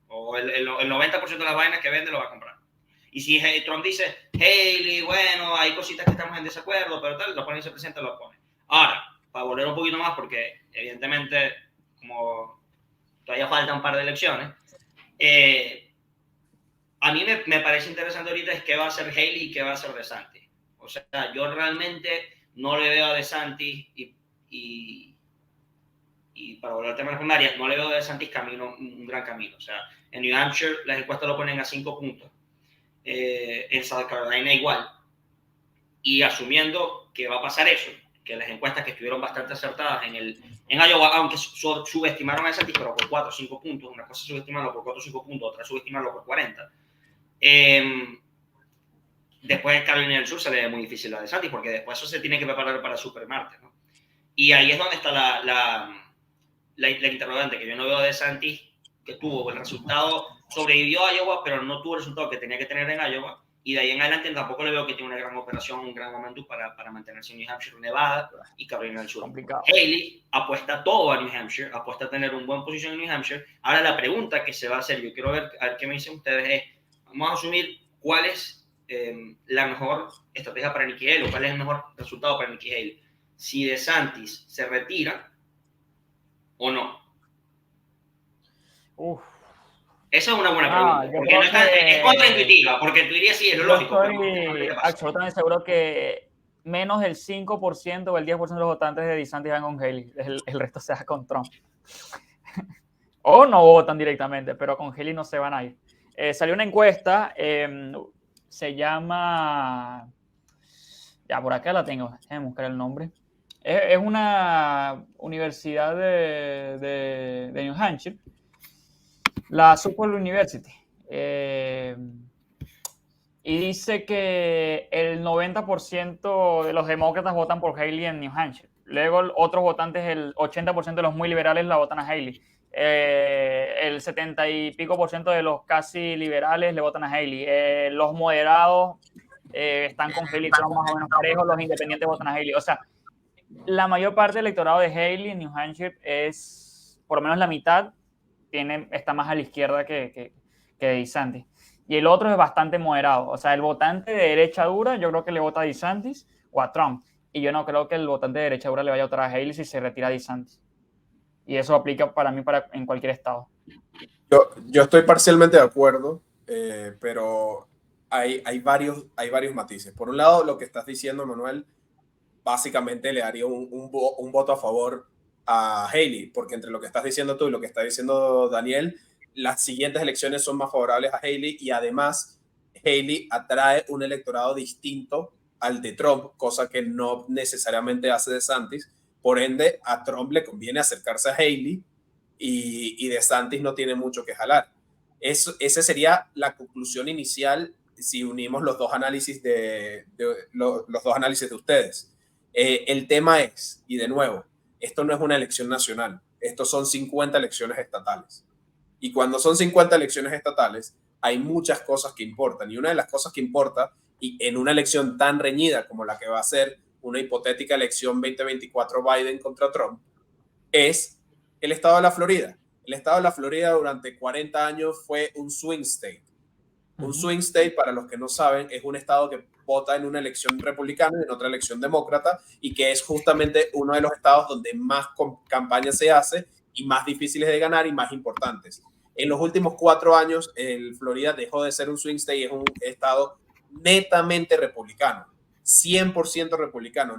O el 90% de las vainas que vende lo va a comprar. Y si Trump dice, Haley, bueno, hay cositas que estamos en desacuerdo, pero tal, lo pone vicepresidente, lo pone. Ahora, para volver un poquito más, porque evidentemente, como todavía falta un par de elecciones, a mí me parece interesante ahorita es qué va a hacer Haley y qué va a hacer DeSantis. O sea, yo realmente no le veo a DeSantis y para volver al tema de las primarias, no le veo a DeSantis un gran camino. O sea, en New Hampshire las encuestas lo ponen a 5 puntos. En South Carolina igual. Y asumiendo que va a pasar eso, que las encuestas que estuvieron bastante acertadas en Iowa, aunque subestimaron a DeSantis, pero por 4 o 5 puntos, una cosa es subestimarlo por 4 o 5 puntos, otra es subestimarlo por 40. Después en Carolina del Sur se le ve muy difícil a DeSantis, porque después eso se tiene que preparar para Supermarte, ¿no? Y ahí es donde está la interrogante, que yo no veo a DeSantis, que tuvo el resultado, sobrevivió a Iowa, pero no tuvo el resultado que tenía que tener en Iowa, y de ahí en adelante tampoco le veo que tiene una gran operación, un gran momento para mantenerse en New Hampshire, Nevada y Carolina del Sur. Complicado. Haley apuesta todo a New Hampshire, apuesta a tener una buena posición en New Hampshire. Ahora la pregunta que se va a hacer, yo quiero ver a ver qué me dicen ustedes, es, vamos a asumir cuál es la mejor estrategia para Nikki Haley, o cuál es el mejor resultado para Nikki Haley. Si DeSantis se retira o no. Esa es una buena pregunta, porque no es contraintuitiva, porque tú dirías sí, es lo lógico. Estoy absolutamente seguro que menos del 5% o el 10% de los votantes de DeSantis van con Haley, el resto se va con Trump. O no votan directamente, pero con Haley no se van a ir. Salió una encuesta, se llama, ya por acá la tengo, déjenme buscar el nombre. Es una universidad de New Hampshire, la Suffolk University, y dice que el 90% de los demócratas votan por Haley en New Hampshire. Luego otros votantes, el 80% de los muy liberales la votan a Haley. El 70 y pico % de los casi liberales le votan a Haley. Los moderados están con Haley, son más o menos parejos. Los independientes votan a Haley. O sea, la mayor parte del electorado de Haley en New Hampshire es, por lo menos la mitad, está más a la izquierda que DeSantis. Y el otro es bastante moderado. O sea, el votante de derecha dura, yo creo que le vota a DeSantis o a Trump. Y yo no creo que el votante de derecha dura le vaya a votar a Haley si se retira a DeSantis. Y eso aplica para mí en cualquier estado. Yo estoy parcialmente de acuerdo, pero hay varios matices. Por un lado, lo que estás diciendo, Manuel, básicamente le daría un voto a favor a Haley, porque entre lo que estás diciendo tú y lo que está diciendo Daniel, las siguientes elecciones son más favorables a Haley y además Haley atrae un electorado distinto al de Trump, cosa que no necesariamente hace DeSantis. Por ende, a Trump le conviene acercarse a Haley y DeSantis no tiene mucho que jalar. Esa sería la conclusión inicial si unimos los dos análisis de ustedes. El tema es, y de nuevo, esto no es una elección nacional, estos son 50 elecciones estatales. Y cuando son 50 elecciones estatales, hay muchas cosas que importan. Y una de las cosas que importa, y en una elección tan reñida como la que va a ser una hipotética elección 2024 Biden contra Trump, es el estado de la Florida. El el estado de la Florida durante 40 años fue un swing state. Un swing state, para los que no saben, es un estado que vota en una elección republicana y en otra elección demócrata, y que es justamente uno de los estados donde más campaña se hace y más difíciles de ganar y más importantes. En los últimos 4 años, el Florida dejó de ser un swing state y es un estado netamente republicano, 100% republicano,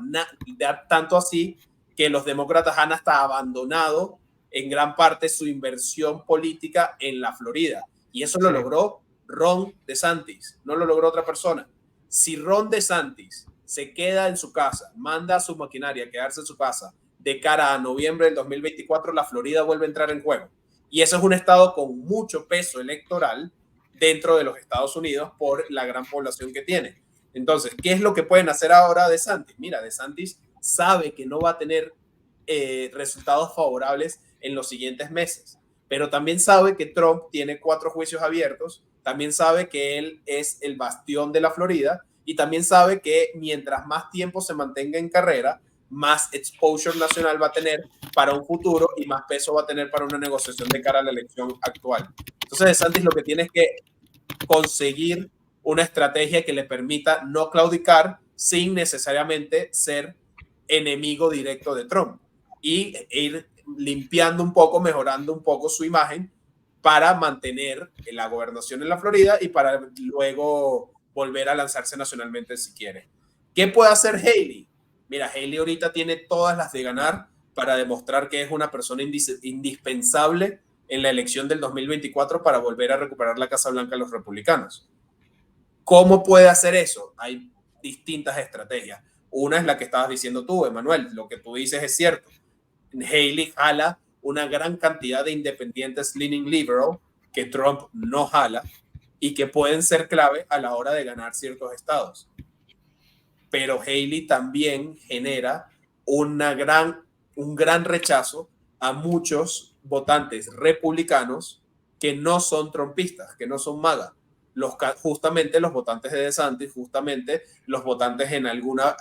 tanto así que los demócratas han hasta abandonado en gran parte su inversión política en la Florida, y eso lo logró Ron DeSantis, no lo logró otra persona. Si Ron DeSantis se queda en su casa, manda a su maquinaria a quedarse en su casa de cara a noviembre del 2024, la Florida vuelve a entrar en juego. Y eso es un estado con mucho peso electoral dentro de los Estados Unidos por la gran población que tiene. Entonces, ¿qué es lo que pueden hacer ahora DeSantis? Mira, DeSantis sabe que no va a tener resultados favorables en los siguientes meses, pero también sabe que Trump tiene 4 juicios abiertos, también sabe que él es el bastión de la Florida y también sabe que mientras más tiempo se mantenga en carrera, más exposure nacional va a tener para un futuro y más peso va a tener para una negociación de cara a la elección actual. Entonces, DeSantis lo que tiene es que conseguir una estrategia que le permita no claudicar sin necesariamente ser enemigo directo de Trump y ir limpiando un poco, mejorando un poco su imagen para mantener la gobernación en la Florida y para luego volver a lanzarse nacionalmente si quiere. ¿Qué puede hacer Haley? Mira, Haley ahorita tiene todas las de ganar para demostrar que es una persona indispensable en la elección del 2024 para volver a recuperar la Casa Blanca a los republicanos. ¿Cómo puede hacer eso? Hay distintas estrategias. Una es la que estabas diciendo tú, Emanuel. Lo que tú dices es cierto. Haley jala una gran cantidad de independientes leaning liberal que Trump no jala y que pueden ser clave a la hora de ganar ciertos estados. Pero Haley también genera un gran rechazo a muchos votantes republicanos que no son trumpistas, que no son MAGA. Justamente los votantes de DeSantis, justamente los votantes en alguna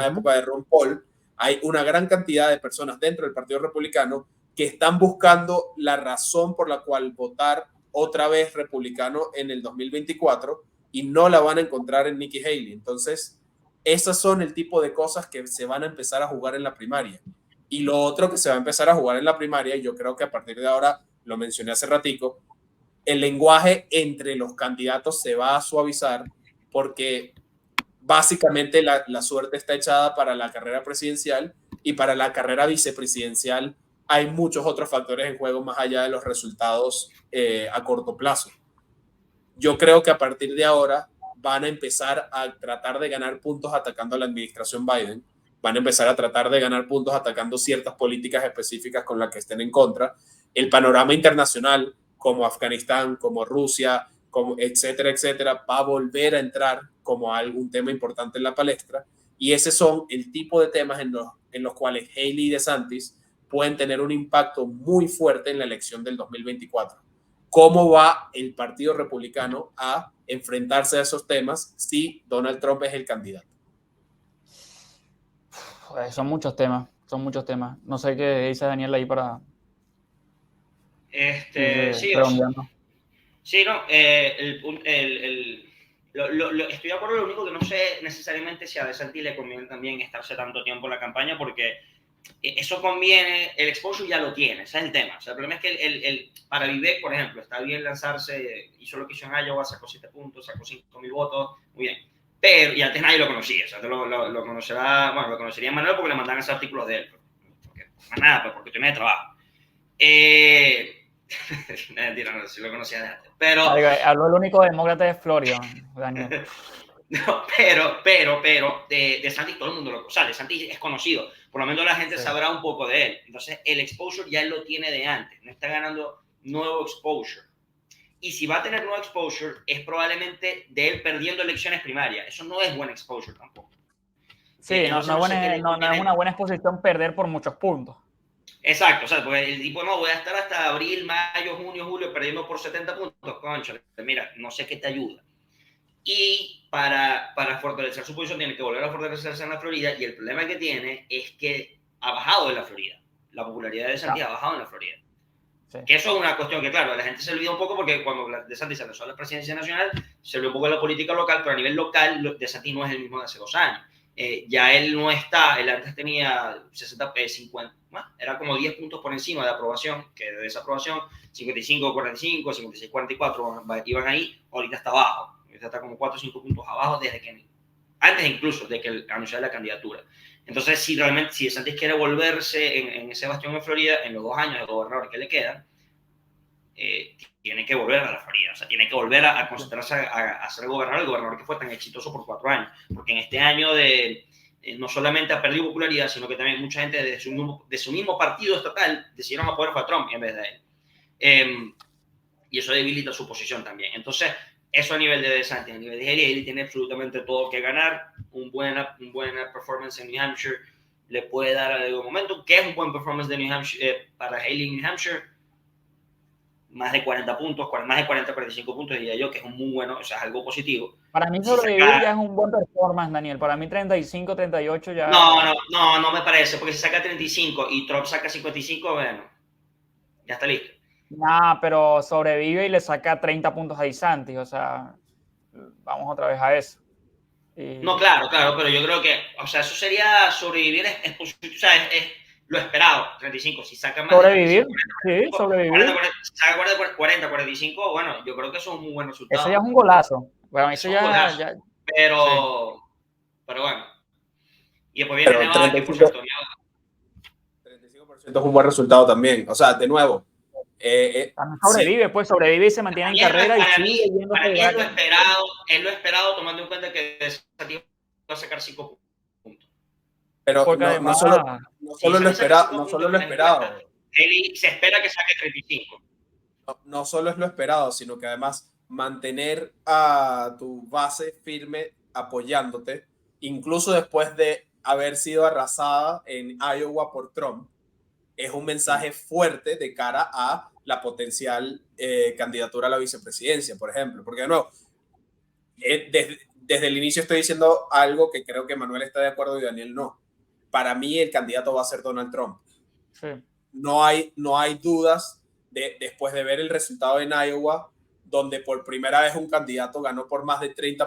época de Ron Paul, hay una gran cantidad de personas dentro del Partido Republicano que están buscando la razón por la cual votar otra vez republicano en el 2024 y no la van a encontrar en Nikki Haley. Entonces, esas son el tipo de cosas que se van a empezar a jugar en la primaria. Y lo otro que se va a empezar a jugar en la primaria, y yo creo que a partir de ahora, lo mencioné hace ratico, el lenguaje entre los candidatos se va a suavizar porque básicamente la suerte está echada para la carrera presidencial y para la carrera vicepresidencial hay muchos otros factores en juego más allá de los resultados a corto plazo. Yo creo que a partir de ahora van a empezar a tratar de ganar puntos atacando a la administración Biden, van a empezar a tratar de ganar puntos atacando ciertas políticas específicas con las que estén en contra. El panorama internacional, como Afganistán, como Rusia, como etcétera, etcétera, va a volver a entrar como algún tema importante en la palestra, y ese son el tipo de temas en los cuales Haley y DeSantis pueden tener un impacto muy fuerte en la elección del 2024. ¿Cómo va el Partido Republicano a enfrentarse a esos temas si Donald Trump es el candidato? Son muchos temas. No sé qué dice Daniel ahí para... Sí, redondeando. Sí, no, estoy de acuerdo. Lo único que no sé necesariamente si a DeSantis le conviene también estarse tanto tiempo en la campaña, porque eso conviene, el exposure ya lo tiene, ese es el tema. O sea, el problema es que para Vivek, por ejemplo, está bien lanzarse, hizo lo que hizo en Iowa, sacó 7 puntos, sacó 5,000 votos, muy bien. Pero, y antes nadie lo conocía, o sea, lo conocería Manuel porque le mandaban esos artículos de él. Porque, más nada, pues porque tiene trabajo. Mentira, no, sí lo conocía de antes. Pero habló el único demócrata de Florida, Daniel. No, pero de DeSantis todo el mundo lo sabe. DeSantis es conocido, por lo menos la gente sabrá un poco de él. Entonces el exposure ya él lo tiene de antes, no está ganando nuevo exposure. Y si va a tener nuevo exposure es probablemente de él perdiendo elecciones primarias. Eso no es buen exposure tampoco. Sí, no es una buena exposición perder por muchos puntos. Exacto, o sea, porque el tipo no voy a estar hasta abril, mayo, junio, julio perdiendo por 70 puntos. Concha, mira, no sé qué te ayuda. Y para fortalecer su posición tiene que volver a fortalecerse en la Florida, y el problema que tiene es que ha bajado en la Florida. La popularidad de DeSantis ha bajado en la Florida. Sí. Que eso es una cuestión que, claro, la gente se olvida un poco porque cuando DeSantis se lanzó a la presidencia nacional, se olvidó un poco de la política local, pero a nivel local, DeSantis no es el mismo de hace 2 años. Ya él no está, él antes tenía 60, 50, era como 10 puntos por encima de aprobación, que de desaprobación, 55, 45, 56, 44, iban ahí, ahorita está abajo, ahorita está como 4 o 5 puntos abajo desde que, antes incluso de que anunciara la candidatura. Entonces, si realmente, si DeSantis quiere volverse en ese bastión en Florida, en los 2 años de gobernador que le quedan, tiene que volver a la Florida, o sea, tiene que volver a concentrarse a ser gobernador, el gobernador que fue tan exitoso por 4 años, porque en este año no solamente ha perdido popularidad, sino que también mucha gente de su mismo partido estatal decidieron apoyar a Trump en vez de él. Y eso debilita su posición también. Entonces, eso a nivel de DeSantis, a nivel de Haley tiene absolutamente todo que ganar. Un buena performance en New Hampshire le puede dar algún momento. ¿Qué es un buen performance de New Hampshire para Haley en New Hampshire? Más de 40 puntos, más de 40, 45 puntos, diría yo, que es un muy bueno, o sea, es algo positivo. Para mí sobrevivir ya es un buen performance, Daniel. Para mí 35, 38 ya... No me parece, porque si saca 35 y Trump saca 55, bueno, ya está listo. Nah, pero sobrevive y le saca 30 puntos a DeSantis, o sea, vamos otra vez a eso. No, claro, pero yo creo que, o sea, eso sería sobrevivir, o sea, es lo esperado, 35, si saca más sobrevivir, de 35, sí, sobrevivir. 40, 45, bueno, yo creo que eso es un muy buen resultado. Eso ya es un golazo. Bueno, eso ya... Pero bueno. Y después viene Nevada, que por cierto, 35% es un buen resultado también. O sea, de nuevo. También sobrevive, pues sobrevive y se mantiene en carrera. Para mí es lo esperado tomando en cuenta que va a sacar 5 puntos. Pero no solo lo esperado. Él se espera que saque 35. No solo es lo esperado, sino que además mantener a tu base firme apoyándote, incluso después de haber sido arrasada en Iowa por Trump, es un mensaje fuerte de cara a la potencial candidatura a la vicepresidencia, por ejemplo. Porque de nuevo, desde el inicio estoy diciendo algo que creo que Manuel está de acuerdo y Daniel no. Para mí el candidato va a ser Donald Trump. Sí. No hay dudas después de ver el resultado en Iowa, donde por primera vez un candidato ganó por más de 30%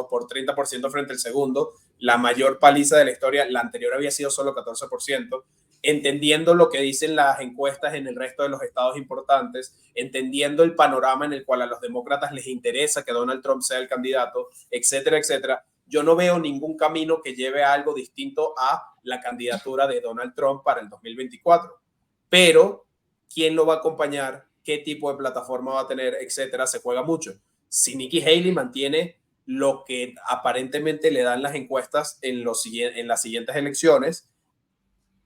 por 30% frente al segundo, la mayor paliza de la historia. La anterior había sido solo 14%. Entendiendo lo que dicen las encuestas en el resto de los estados importantes, entendiendo el panorama en el cual a los demócratas les interesa que Donald Trump sea el candidato, etcétera, etcétera, yo no veo ningún camino que lleve a algo distinto a la candidatura de Donald Trump para el 2024. Pero, ¿quién lo va a acompañar? ¿Qué tipo de plataforma va a tener? Etcétera, se juega mucho. Si Nikki Haley mantiene lo que aparentemente le dan las encuestas en las siguientes elecciones,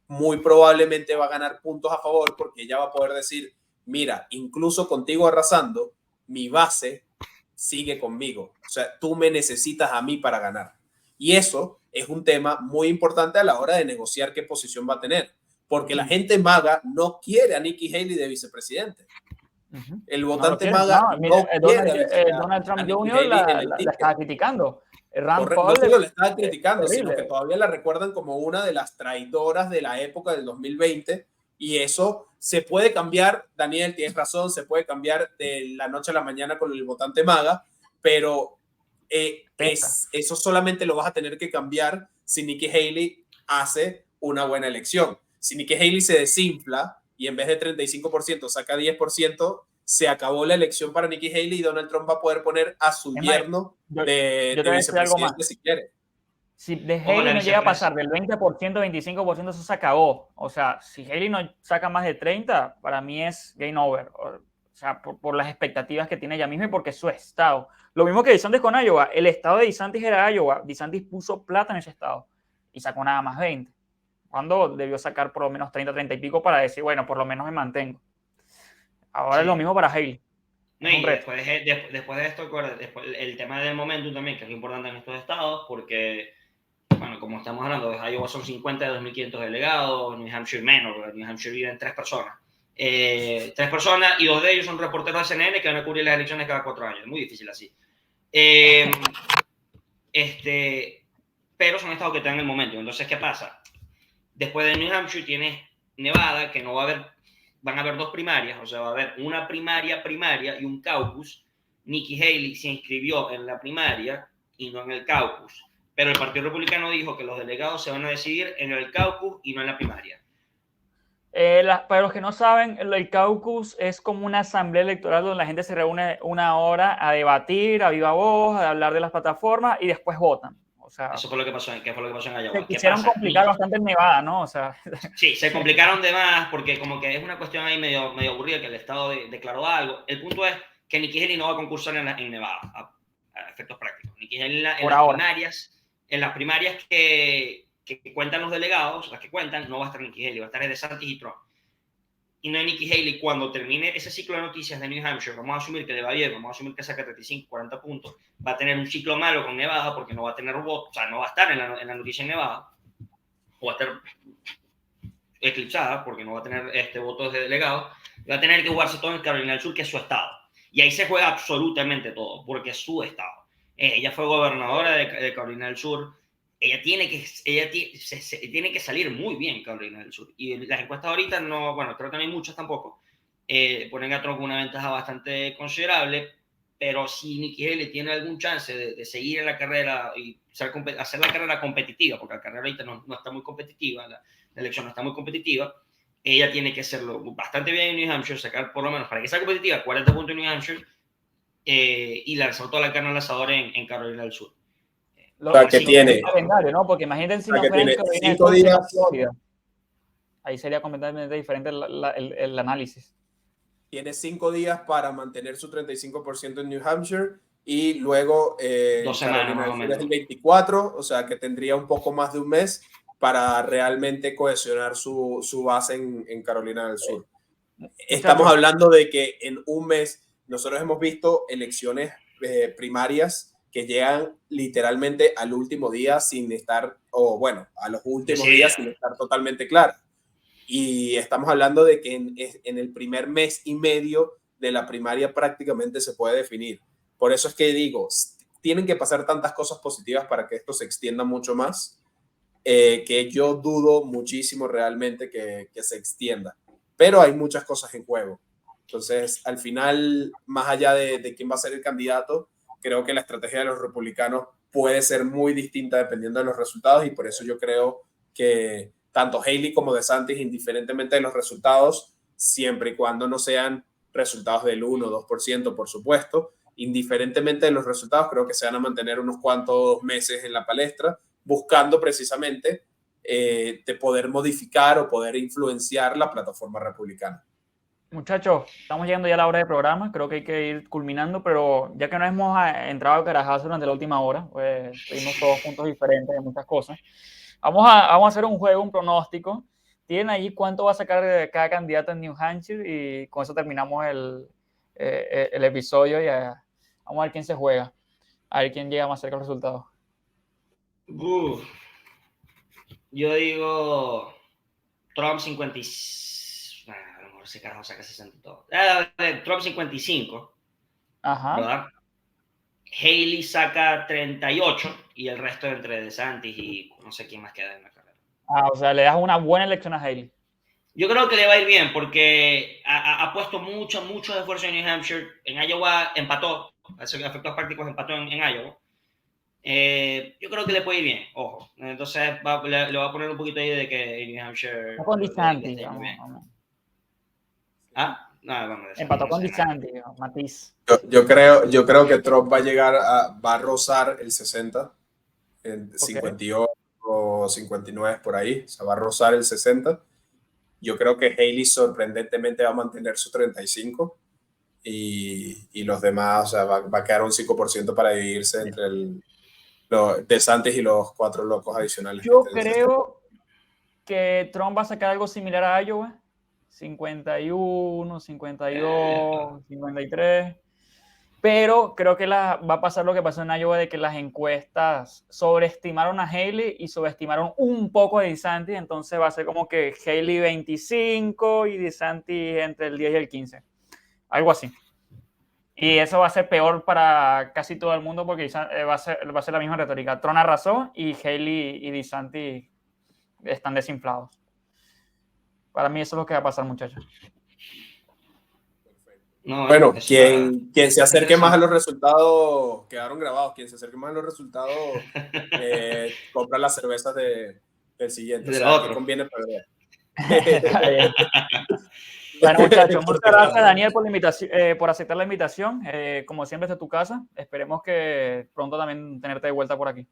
muy probablemente va a ganar puntos a favor porque ella va a poder decir, mira, incluso contigo arrasando, mi base sigue conmigo. O sea, tú me necesitas a mí para ganar. Y eso es un tema muy importante a la hora de negociar qué posición va a tener. Porque la gente maga no quiere a Nikki Haley de vicepresidente. El votante maga no quiere Donald Trump Jr. la estaba criticando. Rand Paul no solo la estaba criticando, sino que todavía la recuerdan como una de las traidoras de la época del 2020. Y eso se puede cambiar, Daniel, tienes razón, se puede cambiar de la noche a la mañana con el votante maga, pero eso solamente lo vas a tener que cambiar si Nikki Haley hace una buena elección. Si Nikki Haley se desinfla y en vez de 35% saca 10%, se acabó la elección para Nikki Haley y Donald Trump va a poder poner a su yerno de vicepresidente si quiere. Si de Haley no llega a pasar del 20%, 25%, eso se acabó. O sea, si Haley no saca más de 30, para mí es game over. O sea, por las expectativas que tiene ella misma y porque es su estado. Lo mismo que DeSantis con Iowa. El estado de DeSantis era Iowa. DeSantis puso plata en ese estado y sacó nada más 20. Cuando debió sacar por lo menos 30, 30 y pico para decir, bueno, por lo menos me mantengo. Ahora es lo mismo para Haley. No, y después de esto, después, el tema del momentum también, que es importante en estos estados, porque, bueno, como estamos hablando, Iowa son 50 de 2.500 delegados, New Hampshire menos, porque New Hampshire viven 3 personas. 3 personas y 2 de ellos son reporteros de CNN que van a cubrir las elecciones cada 4 años. Es muy difícil así. Pero son estados que tienen el momento. Entonces, ¿qué pasa? Después de New Hampshire tienes Nevada, que no va a haber van a haber 2 primarias, o sea, va a haber una primaria y un caucus. Nikki Haley se inscribió en la primaria y no en el caucus, pero el Partido Republicano dijo que los delegados se van a decidir en el caucus y no en la primaria. Para los que no saben, el caucus es como una asamblea electoral donde la gente se reúne una hora a debatir a viva voz, a hablar de las plataformas y después votan. O sea, eso fue lo que pasó en Iowa. Se quisieron complicar bastante en Nevada, ¿no? O sea, sí, se complicaron de más porque como que es una cuestión ahí medio aburrida que el Estado declaró algo. El punto es que Nikki Haley no va a concursar en Nevada a efectos prácticos. Nikki Haley en las primarias que cuentan los delegados, las que cuentan, no va a estar Nikki Haley, va a estar DeSantis y Trump. Y no hay Nikki Haley. Cuando termine ese ciclo de noticias de New Hampshire, vamos a asumir que le va bien, vamos a asumir que saca 35, 40 puntos, va a tener un ciclo malo con Nevada porque no va a tener votos, o sea, no va a estar en la noticia en Nevada, o va a estar eclipsada porque no va a tener votos de delegados, va a tener que jugarse todo en Carolina del Sur, que es su estado. Y ahí se juega absolutamente todo, porque es su estado. Ella fue gobernadora de Carolina del Sur. Ella tiene que salir muy bien Carolina del Sur. Y las encuestas ahorita no, bueno, creo que no hay muchas tampoco. Ponen a Trump con una ventaja bastante considerable, pero si Nikki Haley tiene algún chance de seguir en la carrera y hacer la carrera competitiva, porque la carrera ahorita no está muy competitiva, la elección no está muy competitiva, ella tiene que hacerlo bastante bien en New Hampshire, sacar por lo menos, para que sea competitiva, 40 puntos en New Hampshire, y lanzar toda la carne al asador en Carolina del Sur. Que tiene calendario, ¿no? Porque imagínate si no fuera en Carolina del Sur, sino Florida. Ahí sería completamente diferente el análisis. Tiene 5 días para mantener su 35% en New Hampshire y luego 2 semanas más o menos. Es el 24, o sea que tendría un poco más de un mes para realmente cohesionar su base en Carolina del Sur. Estamos hablando de que en un mes nosotros hemos visto elecciones primarias que llegan literalmente al último día sin estar, o bueno, a los últimos días sin estar totalmente claras. Y estamos hablando de que en el primer mes y medio de la primaria prácticamente se puede definir. Por eso es que digo, tienen que pasar tantas cosas positivas para que esto se extienda mucho más, que yo dudo muchísimo realmente que se extienda. Pero hay muchas cosas en juego. Entonces, al final, más allá de quién va a ser el candidato, creo que la estrategia de los republicanos puede ser muy distinta dependiendo de los resultados y por eso yo creo que tanto Haley como DeSantis, indiferentemente de los resultados, siempre y cuando no sean resultados del 1 o 2%, por supuesto, indiferentemente de los resultados, creo que se van a mantener unos cuantos meses en la palestra, buscando precisamente de poder modificar o poder influenciar la plataforma republicana. Muchachos, estamos llegando ya a la hora del programa, creo que hay que ir culminando, pero ya que no hemos entrado a carajazo durante la última hora, pues tuvimos todos puntos diferentes de muchas cosas. Vamos a hacer un juego, un pronóstico. Tienen ahí cuánto va a sacar cada candidato en New Hampshire y con eso terminamos el episodio y vamos a ver quién se juega, a ver quién llega más cerca del resultado. Yo digo Trump 56. A lo mejor ese carajo saca 60 y todo. Trump 55. Ajá. ¿Verdad? Haley saca 38 y el resto entre DeSantis y no sé quién más queda en la carrera. O sea, le das una buena elección a Haley. Yo creo que le va a ir bien porque ha puesto mucho esfuerzo en New Hampshire. En Iowa empató, a efectos prácticos empató en Iowa. Yo creo que le puede ir bien, ojo. Entonces le va a poner un poquito ahí de que New Hampshire... No con DeSantis, vamos. ¿Ah? No, vamos a empató con DeSantis, Matiz. Yo creo que Trump va a llegar va a rozar el 60, en 58 o 59 por ahí, o sea, va a rozar el 60. Yo creo que Haley sorprendentemente va a mantener su 35 y los demás, o sea, va a quedar un 5% para dividirse entre los DeSantis y los 4 locos adicionales. Yo creo que Trump va a sacar algo similar a Iowa, 51, 52, 53. Pero creo que va a pasar lo que pasó en Iowa, de que las encuestas sobreestimaron a Haley y subestimaron un poco a DeSantis. Entonces va a ser como que Haley 25 y DeSantis entre el 10 y el 15. Algo así. Y eso va a ser peor para casi todo el mundo porque va a ser la misma retórica. Trump arrasó y Haley y DeSantis están desinflados. Para mí eso es lo que va a pasar, muchachos. No, Bueno, eso quien se acerque más a interesante. los resultados, quedaron grabados, quien se acerque más a los resultados, compra las cervezas del siguiente. O Del sea, aquí otro. conviene perder. Está bien. Bueno, muchachos, muchas Porque gracias, no. Daniel, por la invitación, por aceptar la invitación. Como siempre, es de tu casa. Esperemos que pronto también tenerte de vuelta por aquí.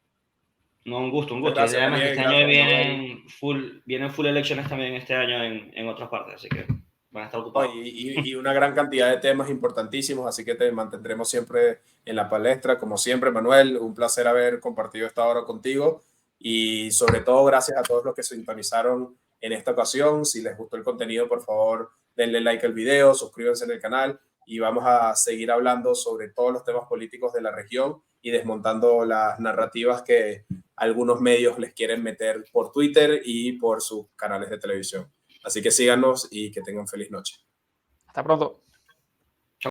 No, un gusto, un Muchas gusto. Y gracias, además que Daniel. este año Gracias, Manuel. vienen full elecciones también este año en otras partes, así que van a estar No, ocupados. y una gran cantidad de temas importantísimos, así que te mantendremos siempre en la palestra. Como siempre, Manuel, un placer haber compartido esta hora contigo y sobre todo gracias a todos los que se sintonizaron en esta ocasión. Si les gustó el contenido, por favor, denle like al video, suscríbanse en el canal y vamos a seguir hablando sobre todos los temas políticos de la región y desmontando las narrativas que algunos medios les quieren meter por Twitter y por sus canales de televisión. Así que síganos y que tengan feliz noche. Hasta pronto.